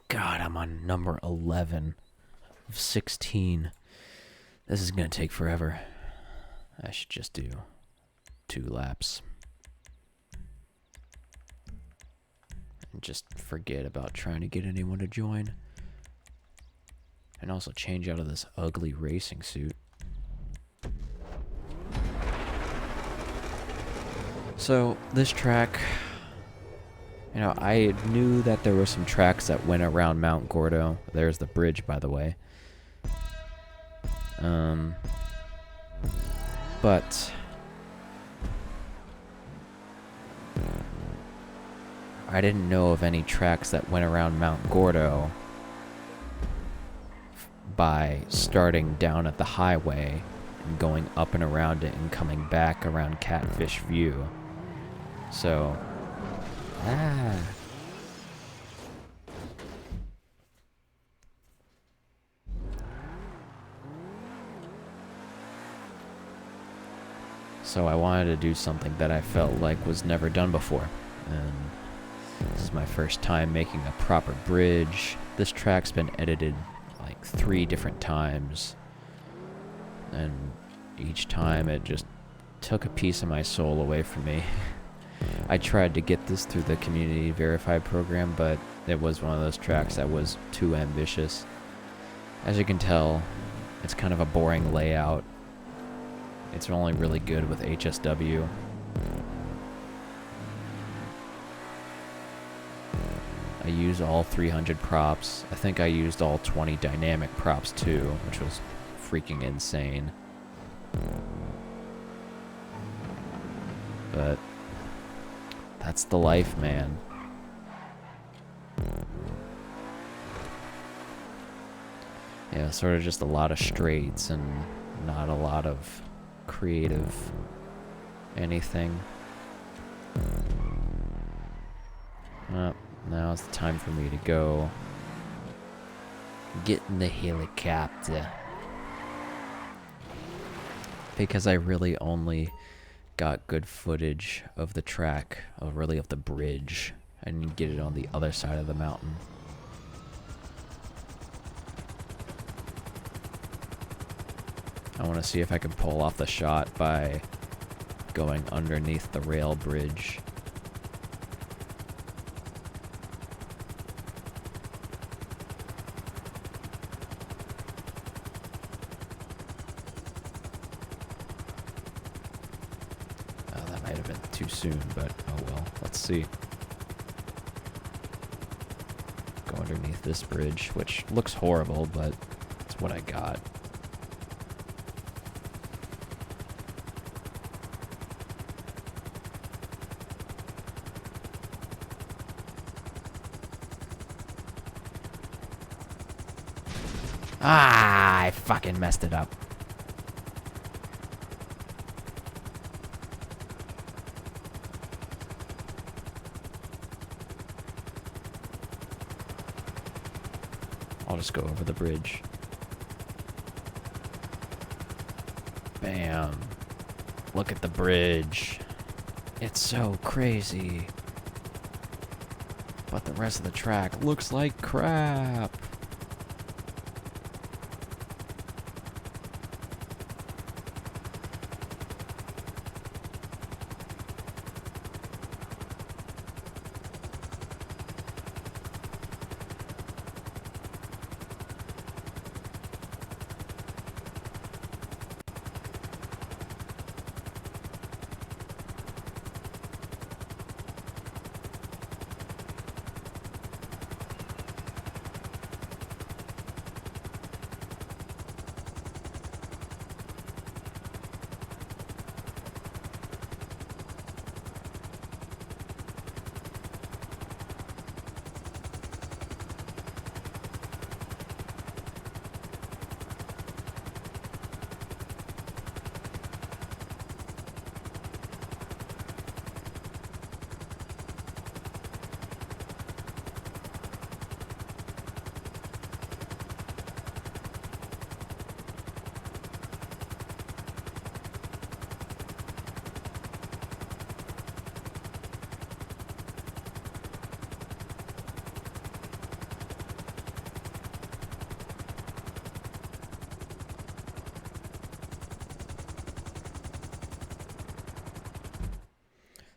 God, I'm on number 11 of 16. This is going to take forever. I should just do 2 laps. And just forget about trying to get anyone to join. And also change out of this ugly racing suit. So, this track... You know, I knew that there were some tracks that went around Mount Gordo. There's the bridge, by the way. But I didn't know of any tracks that went around Mount Gordo by starting down at the highway and going up and around it and coming back around Catfish View. So... So I wanted to do something that I felt like was never done before. And this is my first time making a proper bridge. This track's been edited like 3 different times. And each time it just took a piece of my soul away from me. I tried to get this through the community verified program, but it was one of those tracks that was too ambitious. As you can tell, it's kind of a boring layout. It's only really good with HSW. I use all 300 props. I think I used all 20 dynamic props too, which was freaking insane. But that's the life, man. Yeah, sort of just a lot of straights and not a lot of creative anything. Now it's the time for me to go get in the helicopter. Because I really only got good footage of the track, really of the bridge. I need to get it on the other side of the mountain. I want to see if I can pull off the shot by going underneath the rail bridge. Too soon, but oh well. Let's see. Go underneath this bridge, which looks horrible, but it's what I got. Ah, I fucking messed it up. I'll just go over the bridge. Bam. Look at the bridge. It's so crazy. But the rest of the track looks like crap.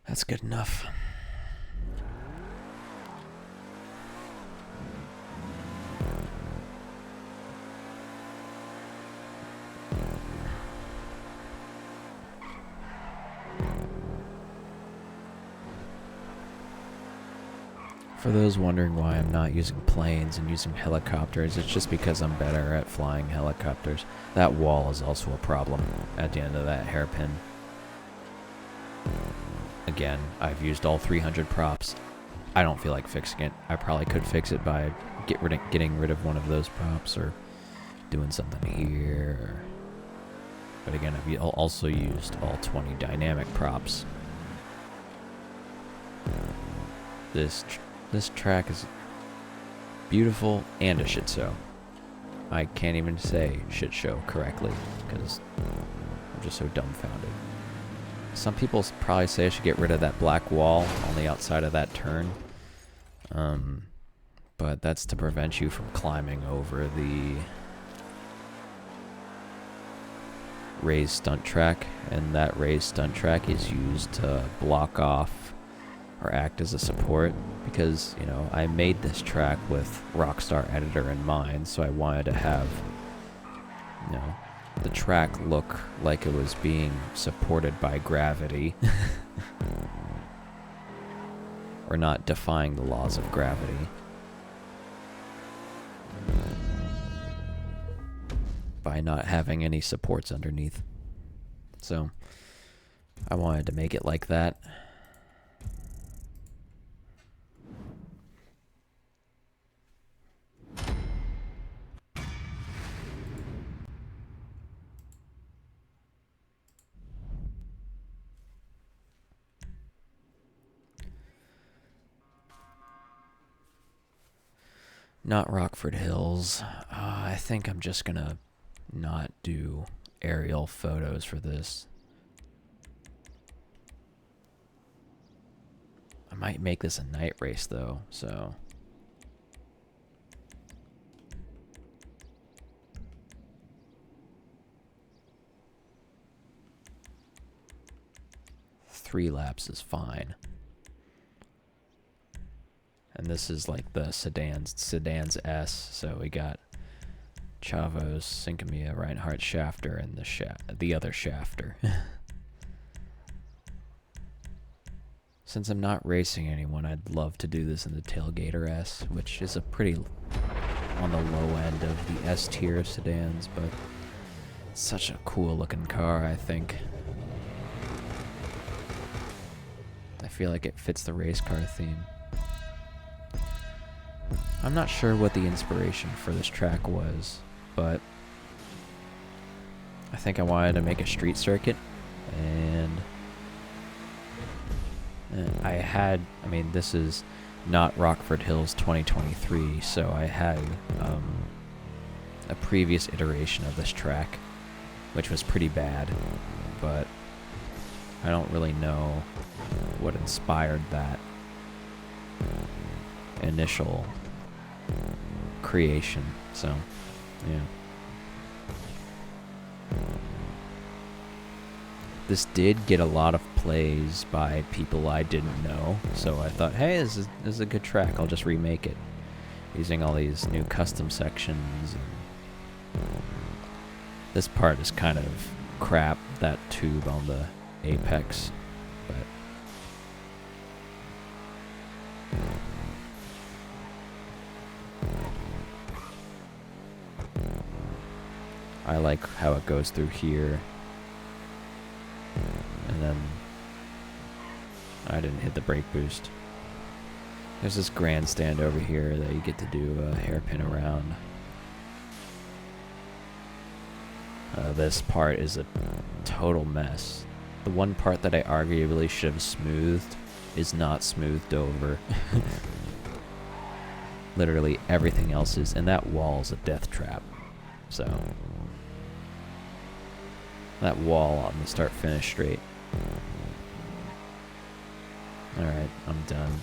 That's good enough. For those wondering why I'm not using planes and using helicopters, it's just because I'm better at flying helicopters. That wall is also a problem at the end of that hairpin. Again, I've used all 300 props. I don't feel like fixing it. I probably could fix it by getting rid of one of those props or doing something here. But again, I've also used all 20 dynamic props. This track is beautiful and a shit show. I can't even say shit show correctly because I'm just so dumbfounded. Some people probably say I should get rid of that black wall on the outside of that turn. But that's to prevent you from climbing over the raised stunt track. And that raised stunt track is used to block off or act as a support. Because, you know, I made this track with Rockstar Editor in mind. So I wanted to have, you know, the track look like it was being supported by gravity. Or not defying the laws of gravity. By not having any supports underneath. So, I wanted to make it like that. Not Rockford Hills. I think I'm just gonna not do aerial photos for this. I might make this a night race though, so. Three laps is fine. And this is like the sedans S, so we got Chavos, Syncamia, Reinhardt, Shafter, and the other Shafter. Since I'm not racing anyone, I'd love to do this in the Tailgater S, which is a pretty on the low end of the S tier of sedans, but it's such a cool looking car, I think. I feel like it fits the race car theme. I'm not sure what the inspiration for this track was. but I think I wanted to make a street circuit, and I mean, this is not Rockford Hills 2023, so I had a previous iteration of this track, which was pretty bad, but I don't really know what inspired that initial creation, so yeah. This did get a lot of plays by people I didn't know, so I thought, hey, this is a good track, I'll just remake it, using all these new custom sections. And this part is kind of crap, that tube on the apex, but I like how it goes through here. And then I didn't hit the brake boost. There's this grandstand over here that you get to do a hairpin around. This part is a total mess. The one part that I arguably should have smoothed is not smoothed over. Literally everything else is, and that wall's a death trap. So that wall on the start-finish straight. Alright, I'm done.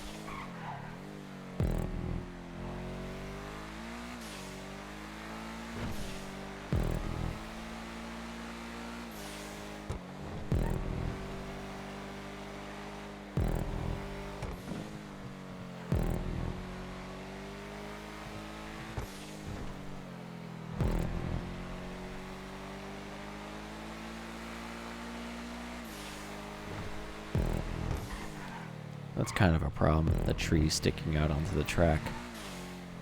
That's kind of a problem, the tree sticking out onto the track.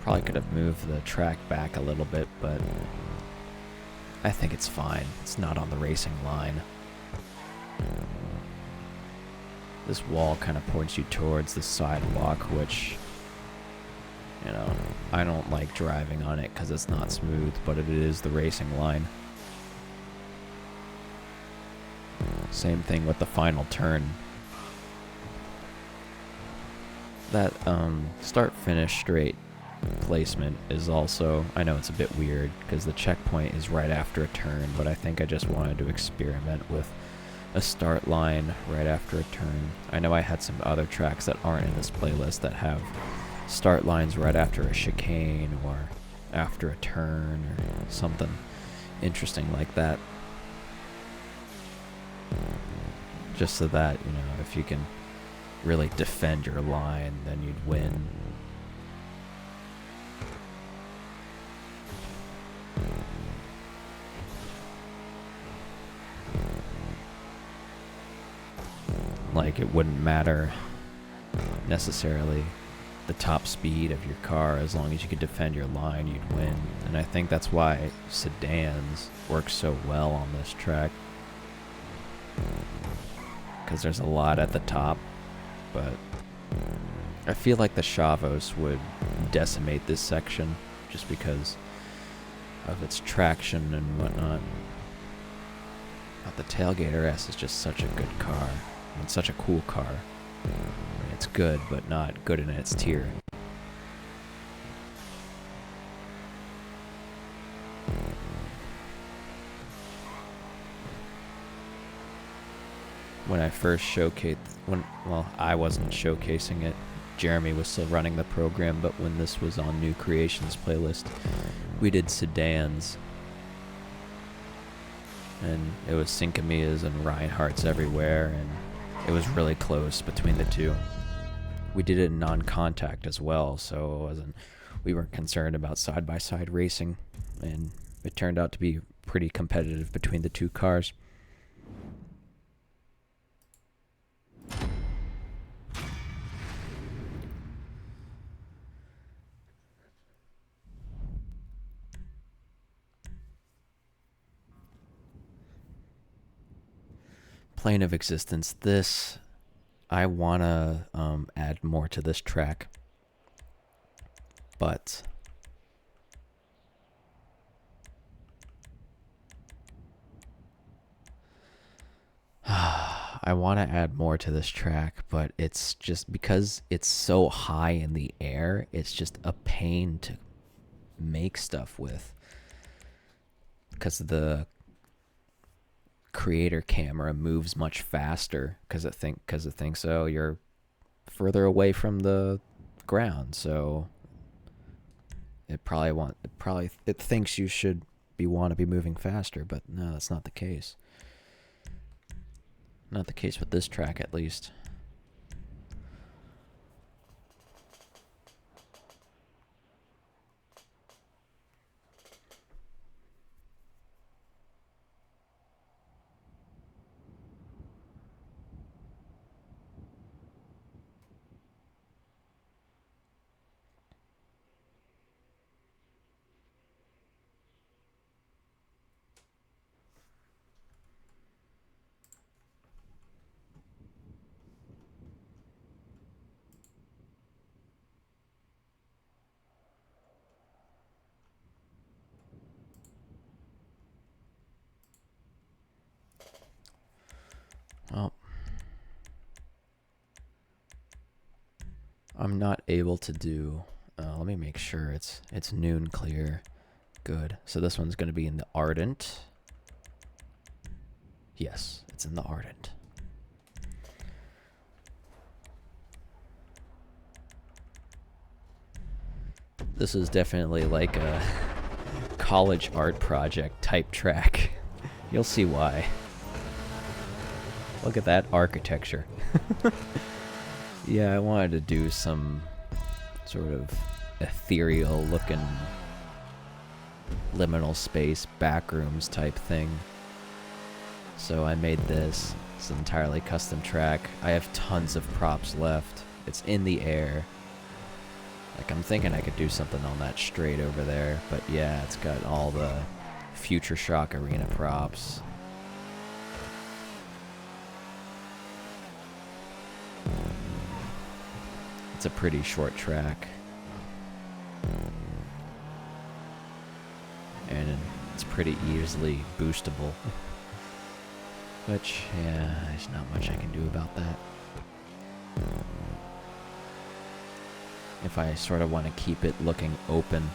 Probably could have moved the track back a little bit, but I think it's fine. It's not on the racing line. This wall kind of points you towards the sidewalk, which, you know, I don't like driving on it because it's not smooth, but it is the racing line. Same thing with the final turn. That start-finish straight placement is also, I know it's a bit weird because the checkpoint is right after a turn, but I think I just wanted to experiment with a start line right after a turn. I know I had some other tracks that aren't in this playlist that have start lines right after a chicane or after a turn or something interesting like that. Just so that, you know, if you can really defend your line, then you'd win. Like, it wouldn't matter necessarily the top speed of your car, as long as you could defend your line, you'd win. And I think that's why sedans work so well on this track, because there's a lot at the top. But I feel like the Chavos would decimate this section just because of its traction and whatnot. But the Tailgater S is just such a good car. It's such a cool car. I mean, it's good, but not good in its tier. When I first showcased, well, I wasn't showcasing it. Jeremy was still running the program, but when this was on New Creations playlist, we did sedans. And it was Syncamias and Reinhardts everywhere, and it was really close between the two. We did it in non-contact as well, so we weren't concerned about side-by-side racing, and it turned out to be pretty competitive between the two cars. Plane of Existence. This, I want to add more to this track, but I want to add more to this track, but it's just because it's so high in the air, it's just a pain to make stuff with. Because the creator camera moves much faster because it thinks, oh, you're further away from the ground, so it thinks you should want to be moving faster, but no, that's not the case. Not the case with this track, at least. Well, I'm not able to do... let me make sure it's noon clear. Good. So this one's going to be in the Ardent. Yes, it's in the Ardent. This is definitely like a college art project type track. You'll see why. Look at that architecture. Yeah, I wanted to do some sort of ethereal looking liminal space backrooms type thing. So I made this. It's an entirely custom track. I have tons of props left. It's in the air. Like, I'm thinking I could do something on that straight over there, but yeah, it's got all the Future Shock Arena props. It's a pretty short track. And it's pretty easily boostable. Which, yeah, there's not much I can do about that. If I sort of want to keep it looking open.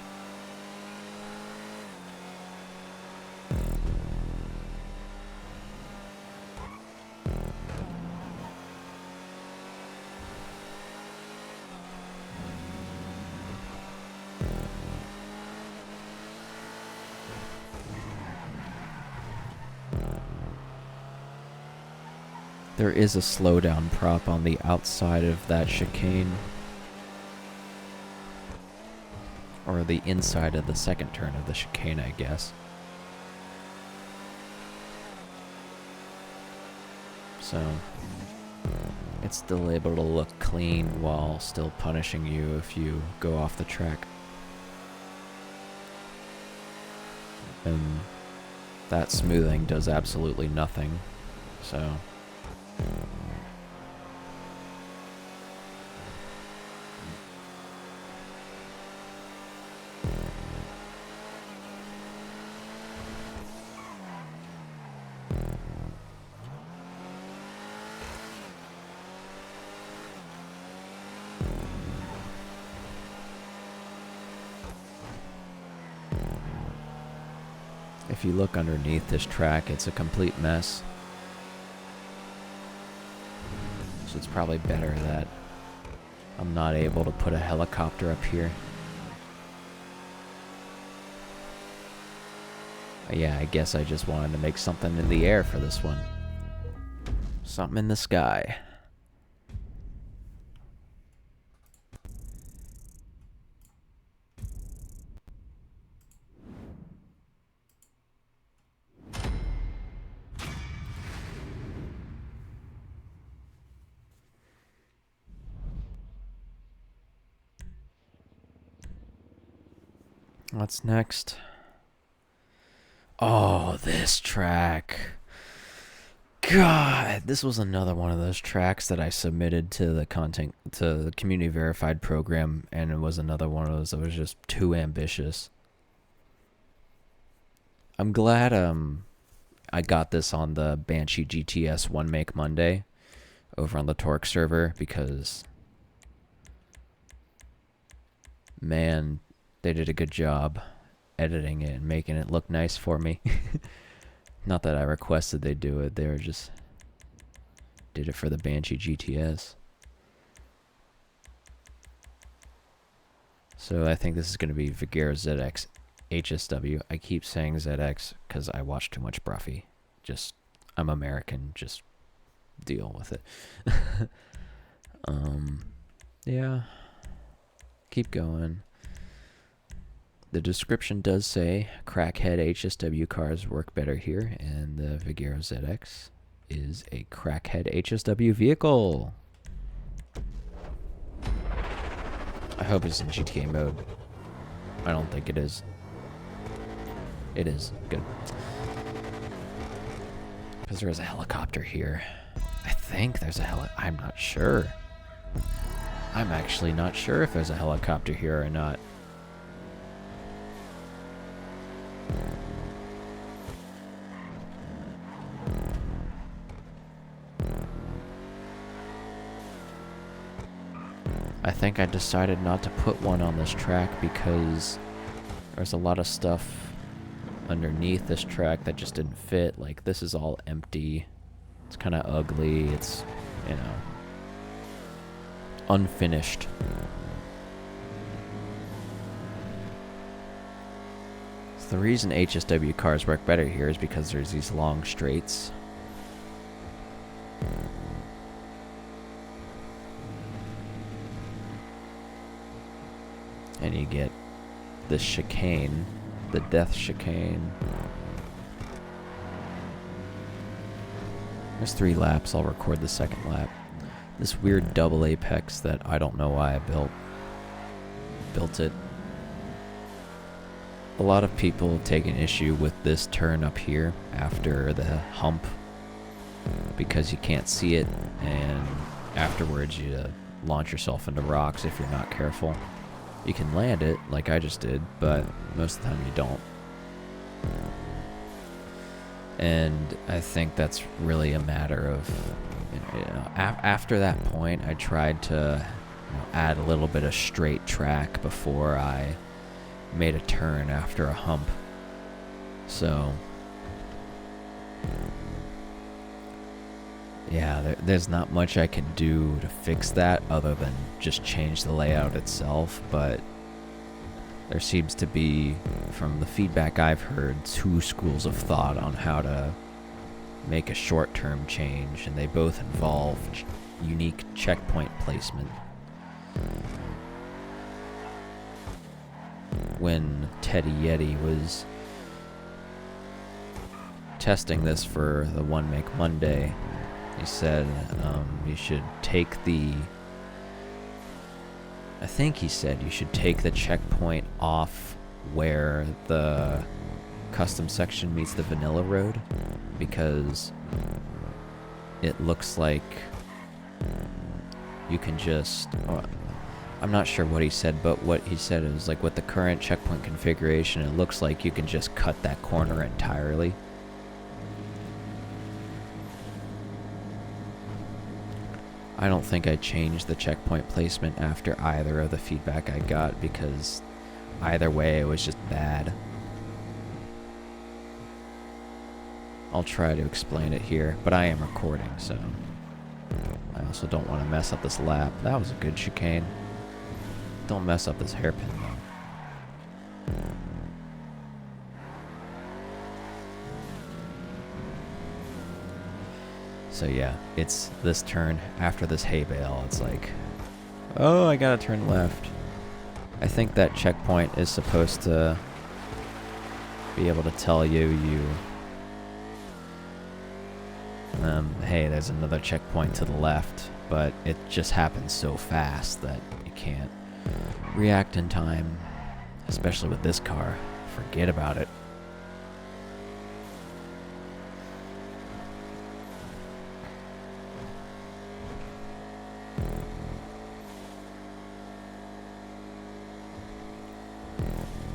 There is a slowdown prop on the outside of that chicane. Or the inside of the second turn of the chicane, I guess. So, it's still able to look clean while still punishing you if you go off the track. And that smoothing does absolutely nothing, so... If you look underneath this track, it's a complete mess. So it's probably better that I'm not able to put a helicopter up here. Yeah, I guess I just wanted to make something in the air for this one. Something in the sky. What's next? Oh, this track. God, this was another one of those tracks that I submitted to the community verified program, and it was another one of those that was just too ambitious. I'm glad I got this on the Banshee GTS One Make Monday over on the Torque server because, man, they did a good job editing it and making it look nice for me. Not that I requested they do it, they were just did it for the Banshee GTS. So I think this is going to be Vigero ZX HSW. I keep saying ZX because I watch too much Bruffy. Just, I'm American, just deal with it. Yeah. Keep going. The description does say crackhead HSW cars work better here, and the Vigero ZX is a crackhead HSW vehicle. I hope it's in GTA mode. I don't think it is. It is. Good. Because there is a helicopter here. I think there's a I'm not sure. I'm actually not sure if there's a helicopter here or not. I think I decided not to put one on this track because there's a lot of stuff underneath this track that just didn't fit. Like, this is all empty. It's kind of ugly. It's, you know, unfinished. So the reason HSW cars work better here is because there's these long straights. And you get this chicane, the death chicane. There's 3 laps. I'll record the second lap. This weird double apex that I don't know why I built it. A lot of people take an issue with this turn up here after the hump because you can't see it, and afterwards you launch yourself into rocks if you're not careful. You can land it, like I just did, but most of the time you don't. And I think that's really a matter of, after that point, I tried to add a little bit of straight track before I made a turn after a hump. So, yeah, there's not much I can do to fix that other than just change the layout itself, but there seems to be, from the feedback I've heard, 2 schools of thought on how to make a short-term change, and they both involve unique checkpoint placement. When Teddy Yeti was testing this for the One Make Monday, he said you should take the... I think he said you should take the checkpoint off where the custom section meets the vanilla road, because it looks like you can just... I'm not sure what he said, but what he said is, like, with the current checkpoint configuration, it looks like you can just cut that corner entirely. I don't think I changed the checkpoint placement after either of the feedback I got, because either way it was just bad. I'll try to explain it here, but I am recording, so I also don't want to mess up this lap. That was a good chicane. Don't mess up this hairpin, though. So yeah, it's this turn after this hay bale. It's like, oh, I gotta turn left. I think that checkpoint is supposed to be able to tell you, hey, there's another checkpoint to the left, but it just happens so fast that you can't react in time, especially with this car. Forget about it.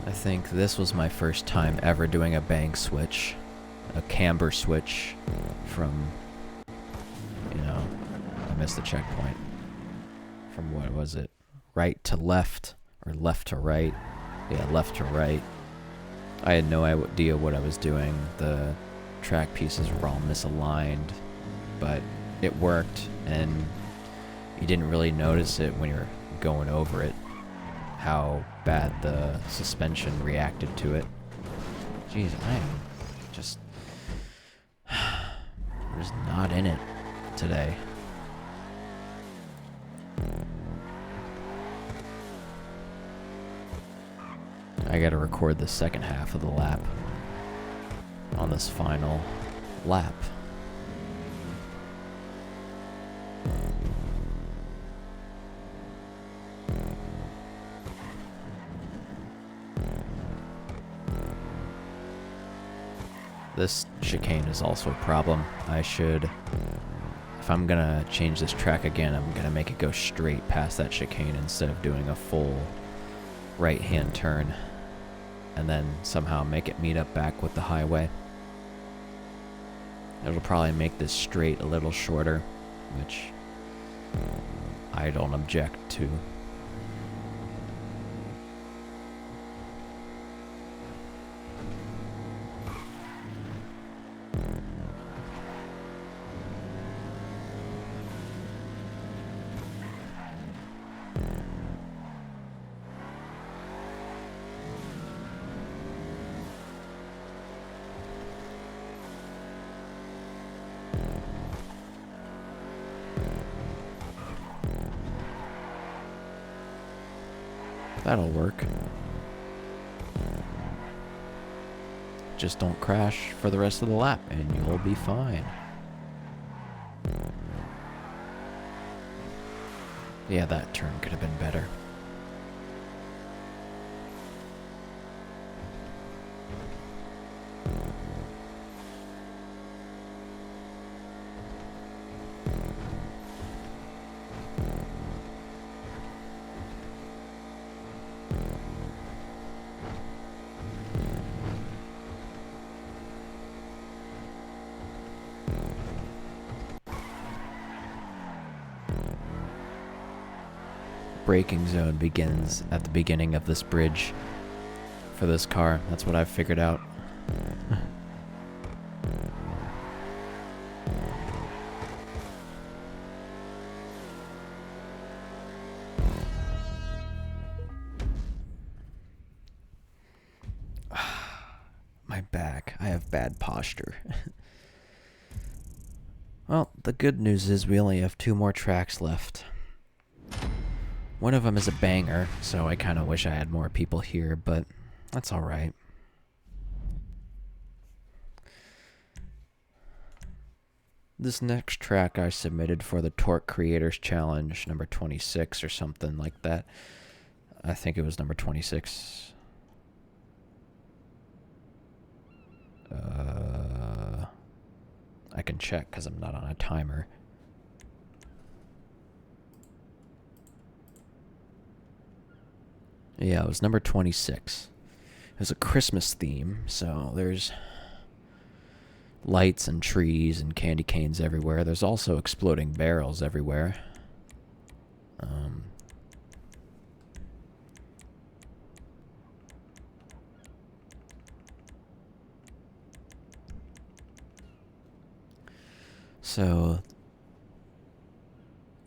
I think this was my first time ever doing a bank switch. a camber switch from, I missed the checkpoint. From what was it? Right to left, or left to right? Yeah, left to right. I had no idea what I was doing. The track pieces were all misaligned, but it worked, and you didn't really notice it when you're going over it, how bad the suspension reacted to it. Jeez, I am just not in it today. I gotta record the second half of the lap on this final lap. This chicane is also a problem. If I'm gonna change this track again, I'm gonna make it go straight past that chicane instead of doing a full right-hand turn, and then somehow make it meet up back with the highway. It'll probably make this straight a little shorter, which I don't object to. That'll work. Just don't crash for the rest of the lap and you'll be fine. Yeah, that turn could have been better. Braking zone begins at the beginning of this bridge for this car. That's what I've figured out. My back. I have bad posture. Well, the good news is we only have 2 more tracks left. One of them is a banger, so I kind of wish I had more people here, but that's alright. This next track I submitted for the Torque Creators Challenge, number 26 or something like that. I think it was number 26. I can check because I'm not on a timer. Yeah, it was number 26. It was a Christmas theme, so there's lights and trees and candy canes everywhere. There's also exploding barrels everywhere. So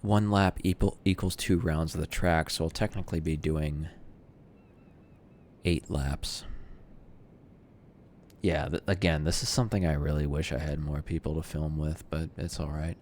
1 lap equals 2 rounds of the track, so I'll technically be doing 8 laps. Yeah, again, this is something I really wish I had more people to film with, but it's alright.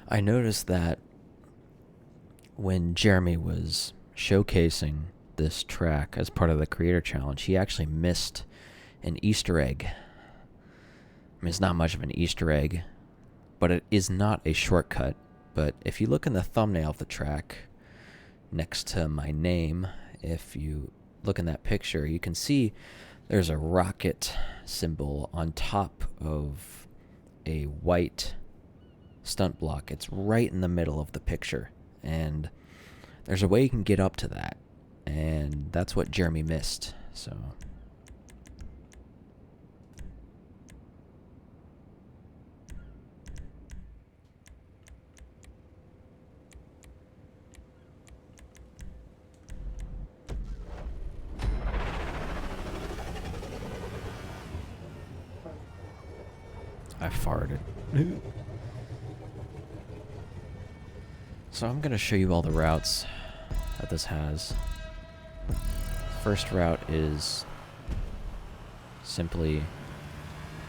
I noticed that when Jeremy was showcasing this track as part of the Creator Challenge, he actually missed an Easter egg. I mean, it's not much of an Easter egg, but it is not a shortcut. But if you look in the thumbnail of the track, next to my name, if you look in that picture, you can see there's a rocket symbol on top of a white stunt block. It's right in the middle of the picture, and there's a way you can get up to that, and that's what Jeremy missed. So I farted. So I'm going to show you all the routes that this has. First route is simply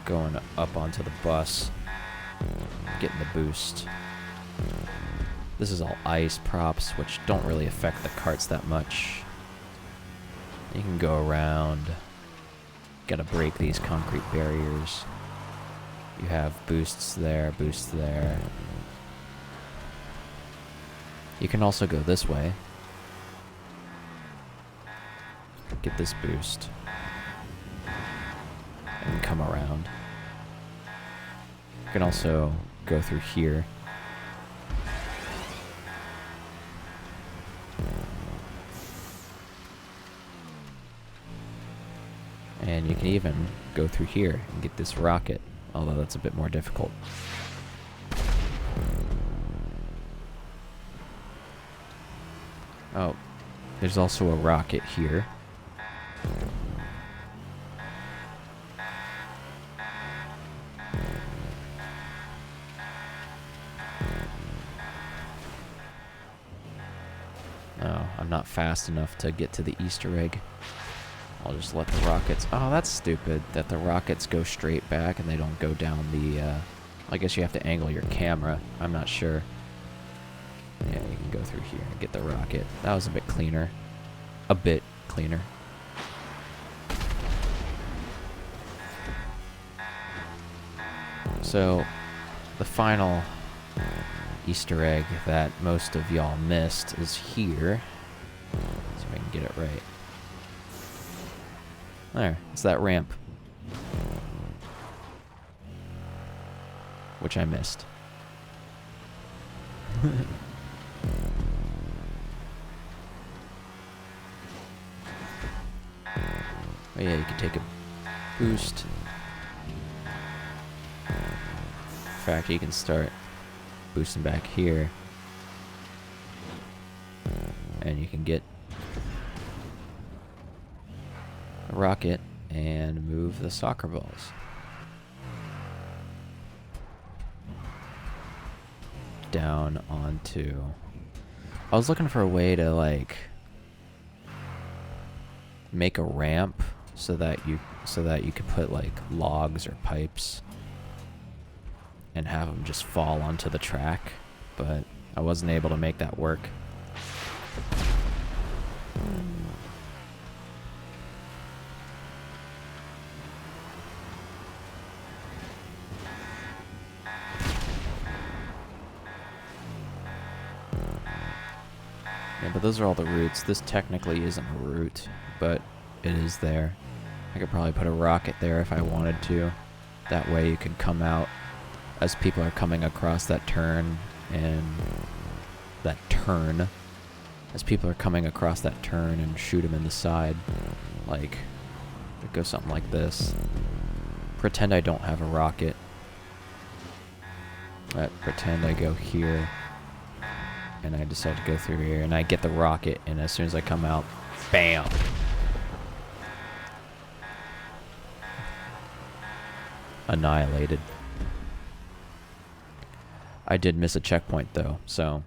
going up onto the bus, getting the boost. This is all ice props, which don't really affect the carts that much. You can go around, gotta break these concrete barriers. You have boosts there, boosts there. You can also go this way. Get this boost. And come around. You can also go through here. And you can even go through here and get this rocket, although that's a bit more difficult. Oh, there's also a rocket here. Oh, I'm not fast enough to get to the Easter egg. I'll just let the rockets... Oh, that's stupid, that the rockets go straight back and they don't go down the... I guess you have to angle your camera. I'm not sure. Yeah, you can go through here and get the rocket. That was a bit cleaner. A bit cleaner. So, the final Easter egg that most of y'all missed is here. See if I can get it right. There, it's that ramp. Which I missed. Oh yeah, you can take a boost. In fact, you can start boosting back here. And you can get a rocket and move the soccer balls. Down onto... I was looking for a way to, like, make a ramp so that you could put, like, logs or pipes and have them just fall onto the track, but I wasn't able to make that work. Yeah, but those are all the routes. This technically isn't a route, but it is there. I could probably put a rocket there if I wanted to. That way you could come out as people are coming across that turn, and as people are coming across that turn, and shoot them in the side. Like, it goes something like this. Pretend I don't have a rocket. Pretend I go here, and I decide to go through here, and I get the rocket, and as soon as I come out, BAM! Annihilated. I did miss a checkpoint though, so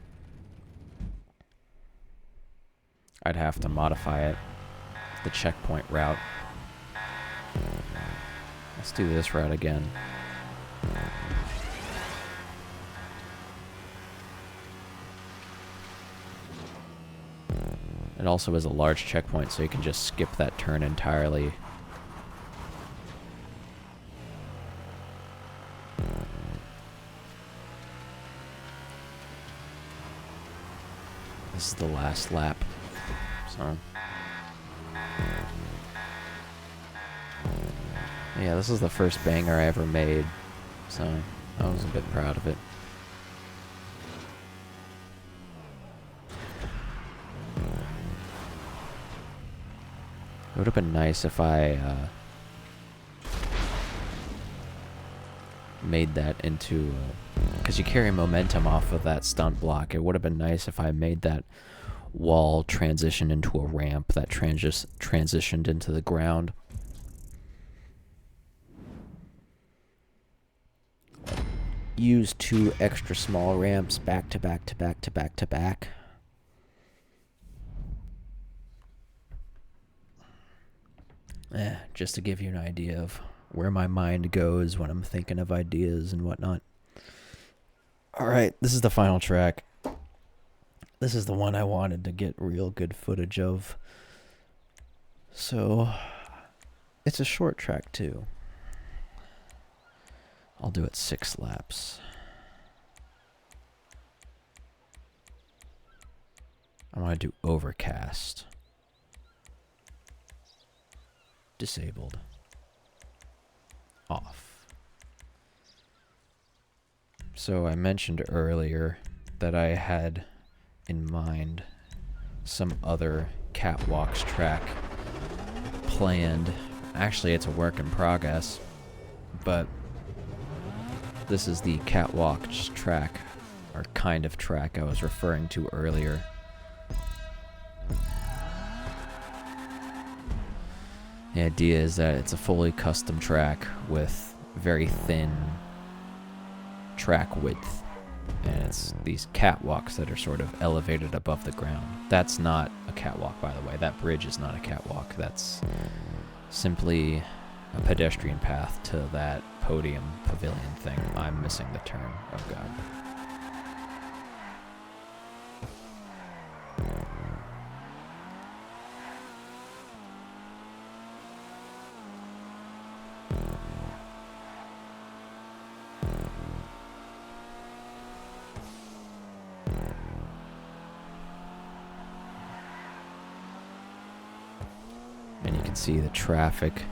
I'd have to modify it. The checkpoint route. Let's do this route again. It also is a large checkpoint, so you can just skip that turn entirely. This is the last lap. So yeah, this is the first banger I ever made. So I was a bit proud of it. It would have been nice if I made that into, because you carry momentum off of that stunt block. It would have been nice if I made that wall transition into a ramp that transitioned into the ground. Use 2 extra small ramps back to back to back to back to back. Just to give you an idea of where my mind goes when I'm thinking of ideas and whatnot. Alright, this is the final track. This is the one I wanted to get real good footage of. So, it's a short track too. I'll do it 6 laps. I want to do overcast. Disabled. Off. So I mentioned earlier that I had in mind some other Catwalks track planned. Actually, it's a work in progress, but this is the Catwalks track, or kind of track I was referring to earlier. The idea is that it's a fully custom track with very thin track width, and it's these catwalks that are sort of elevated above the ground. That's not a catwalk, by the way. That bridge is not a catwalk. That's simply a pedestrian path to that podium pavilion thing. I'm missing the term. Oh god. And you can see the traffic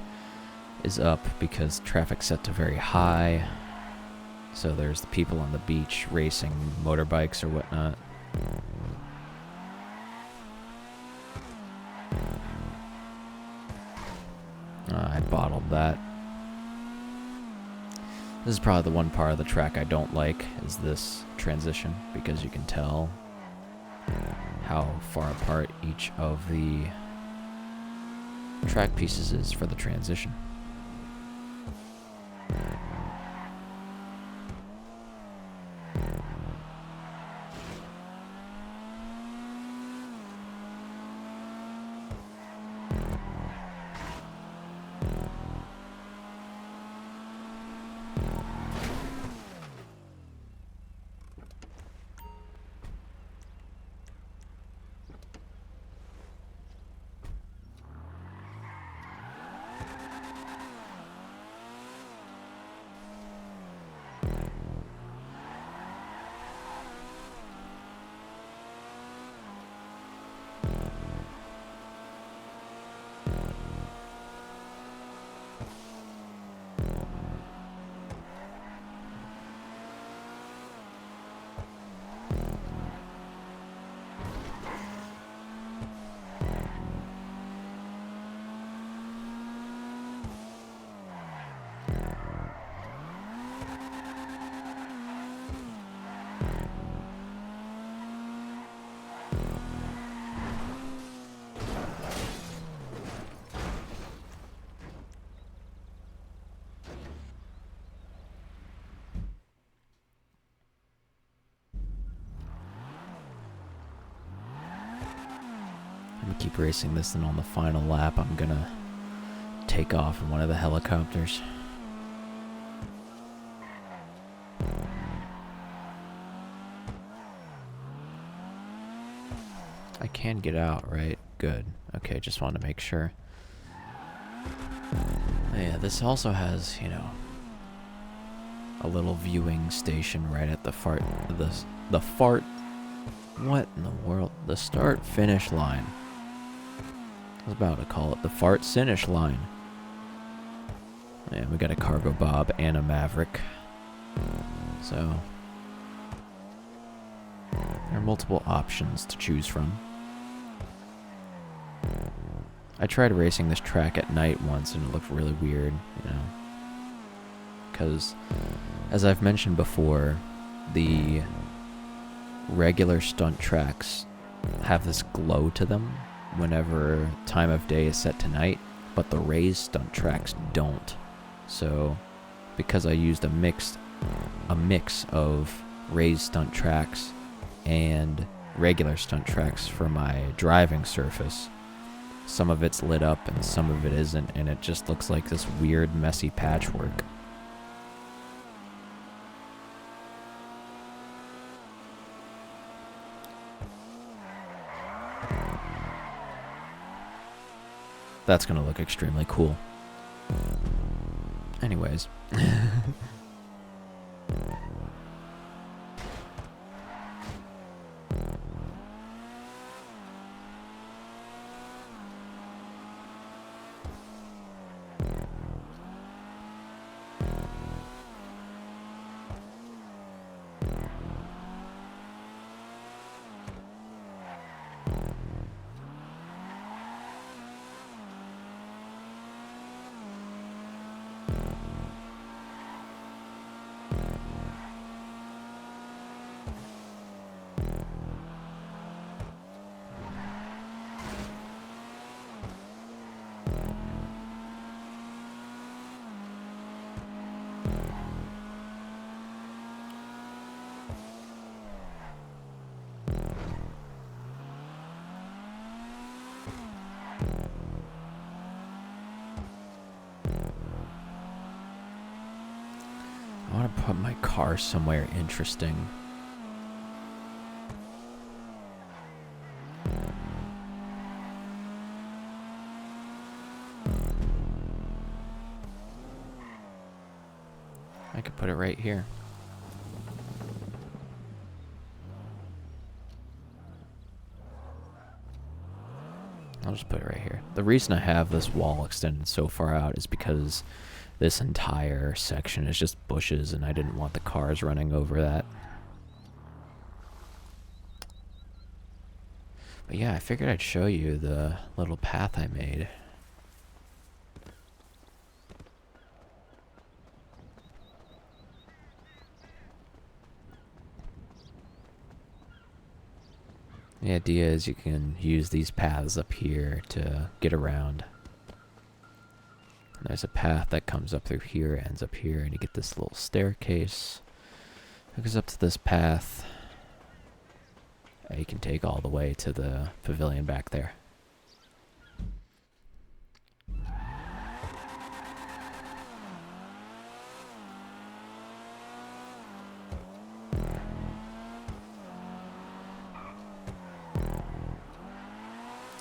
is up because traffic's set to very high. So there's the people on the beach racing motorbikes or whatnot. I bottled that. This is probably the one part of the track I don't like, is this transition, because you can tell how far apart each of the track pieces is for the transition. I'm gonna keep racing this, and on the final lap I'm gonna take off in one of the helicopters. I can get out, right? Good. Okay, just wanted to make sure. Yeah, this also has, you know, a little viewing station right at the fart What in the world? The start-finish line. I was about to call it the fart-finish line. And we got a cargo bob and a Maverick. So there are multiple options to choose from. I tried racing this track at night once and it looked really weird, you know. Because, as I've mentioned before, the regular stunt tracks have this glow to them whenever time of day is set to night, but the raised stunt tracks don't. So, because I used a mix of raised stunt tracks and regular stunt tracks for my driving surface, some of it's lit up and some of it isn't, and it just looks like this weird, messy patchwork. That's gonna look extremely cool. Anyways. I want to put my car somewhere interesting. I could put it right here. I'll just put it right here. The reason I have this wall extended so far out is because this entire section is just bushes and I didn't want the cars running over that. But yeah, I figured I'd show you the little path I made. The idea is you can use these paths up here to get around. And there's a path that comes up through here, ends up here, and you get this little staircase that goes up to this path. You can take all the way to the pavilion back there.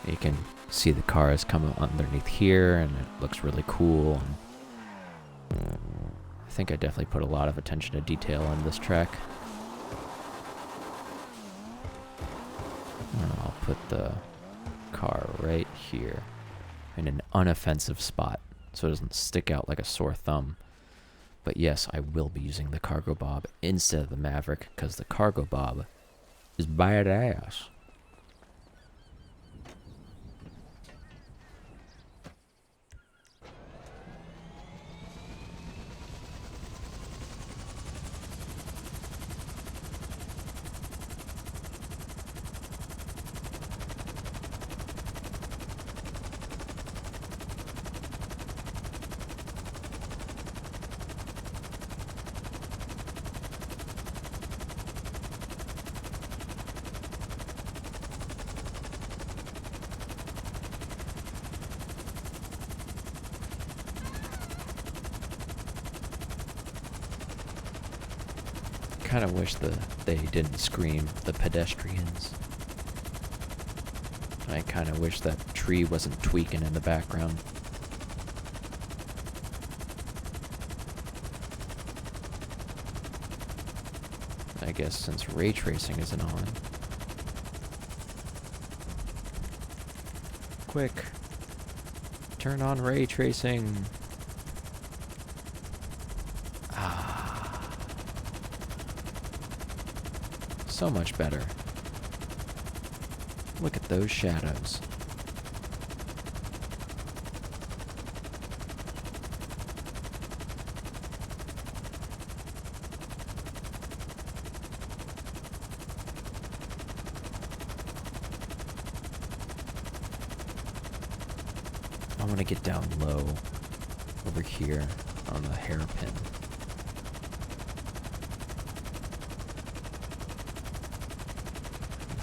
You can see the cars come underneath here, and it looks really cool. And I think I definitely put a lot of attention to detail on this track. And I'll put the car right here in an unoffensive spot so it doesn't stick out like a sore thumb. But yes, I will be using the cargo bob instead of the Maverick because the cargo bob is badass. Kind of wish they didn't scream the pedestrians. I kind of wish that tree wasn't tweaking in the background. I guess since ray tracing isn't on, quick. Turn on ray tracing. Ah. So much better. Look at those shadows. I want to get down low over here on the hairpin.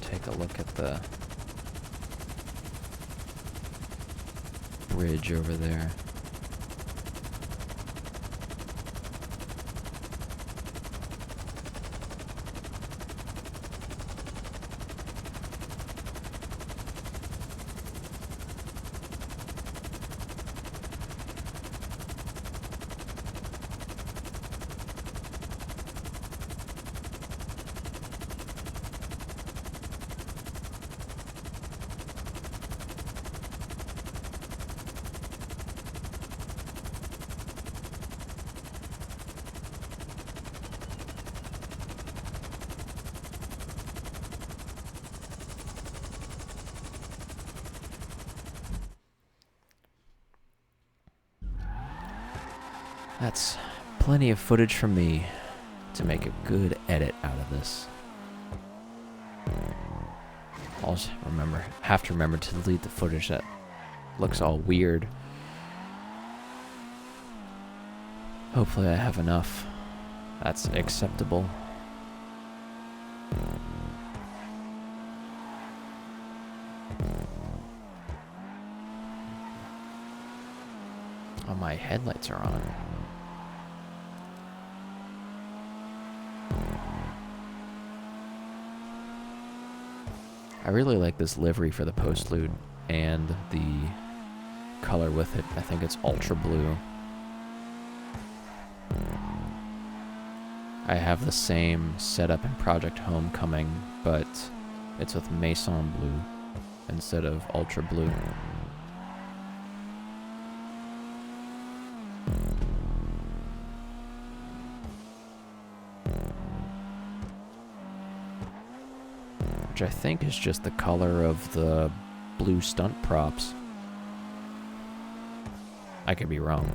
Take a look at the bridge over there. That's plenty of footage from me to make a good edit out of this. I'll have to remember to delete the footage that looks all weird. Hopefully I have enough that's acceptable. Oh, my headlights are on. I really like this livery for the postlude and the color with it. I think it's ultra blue. I have the same setup in Project Homecoming, but it's with Maison blue instead of ultra blue. Which I think is just the color of the blue stunt props. I could be wrong.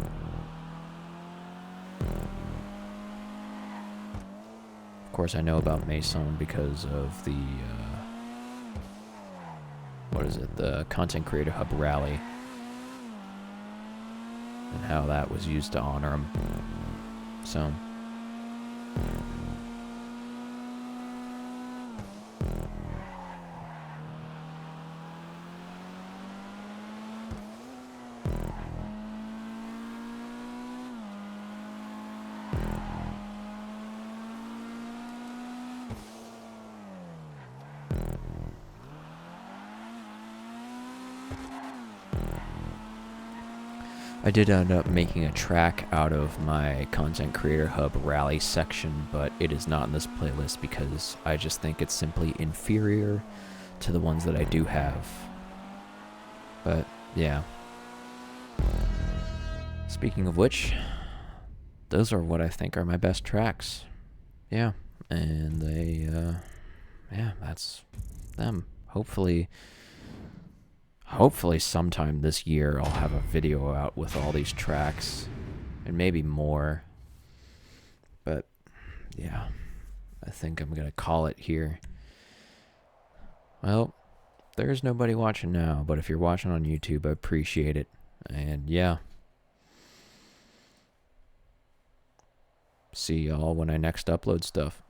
Of course, I know about Maison because of the, what is it, the Content Creator Hub Rally. And how that was used to honor him. So... I did end up making a track out of my Content Creator Hub Rally section, but it is not in this playlist because I just think it's simply inferior to the ones that I do have. But, yeah. Speaking of which, those are what I think are my best tracks. Yeah, and yeah, that's them. Hopefully sometime this year I'll have a video out with all these tracks and maybe more. But yeah, I think I'm gonna call it here. Well, there's nobody watching now, but if you're watching on YouTube, I appreciate it. And yeah, see y'all when I next upload stuff.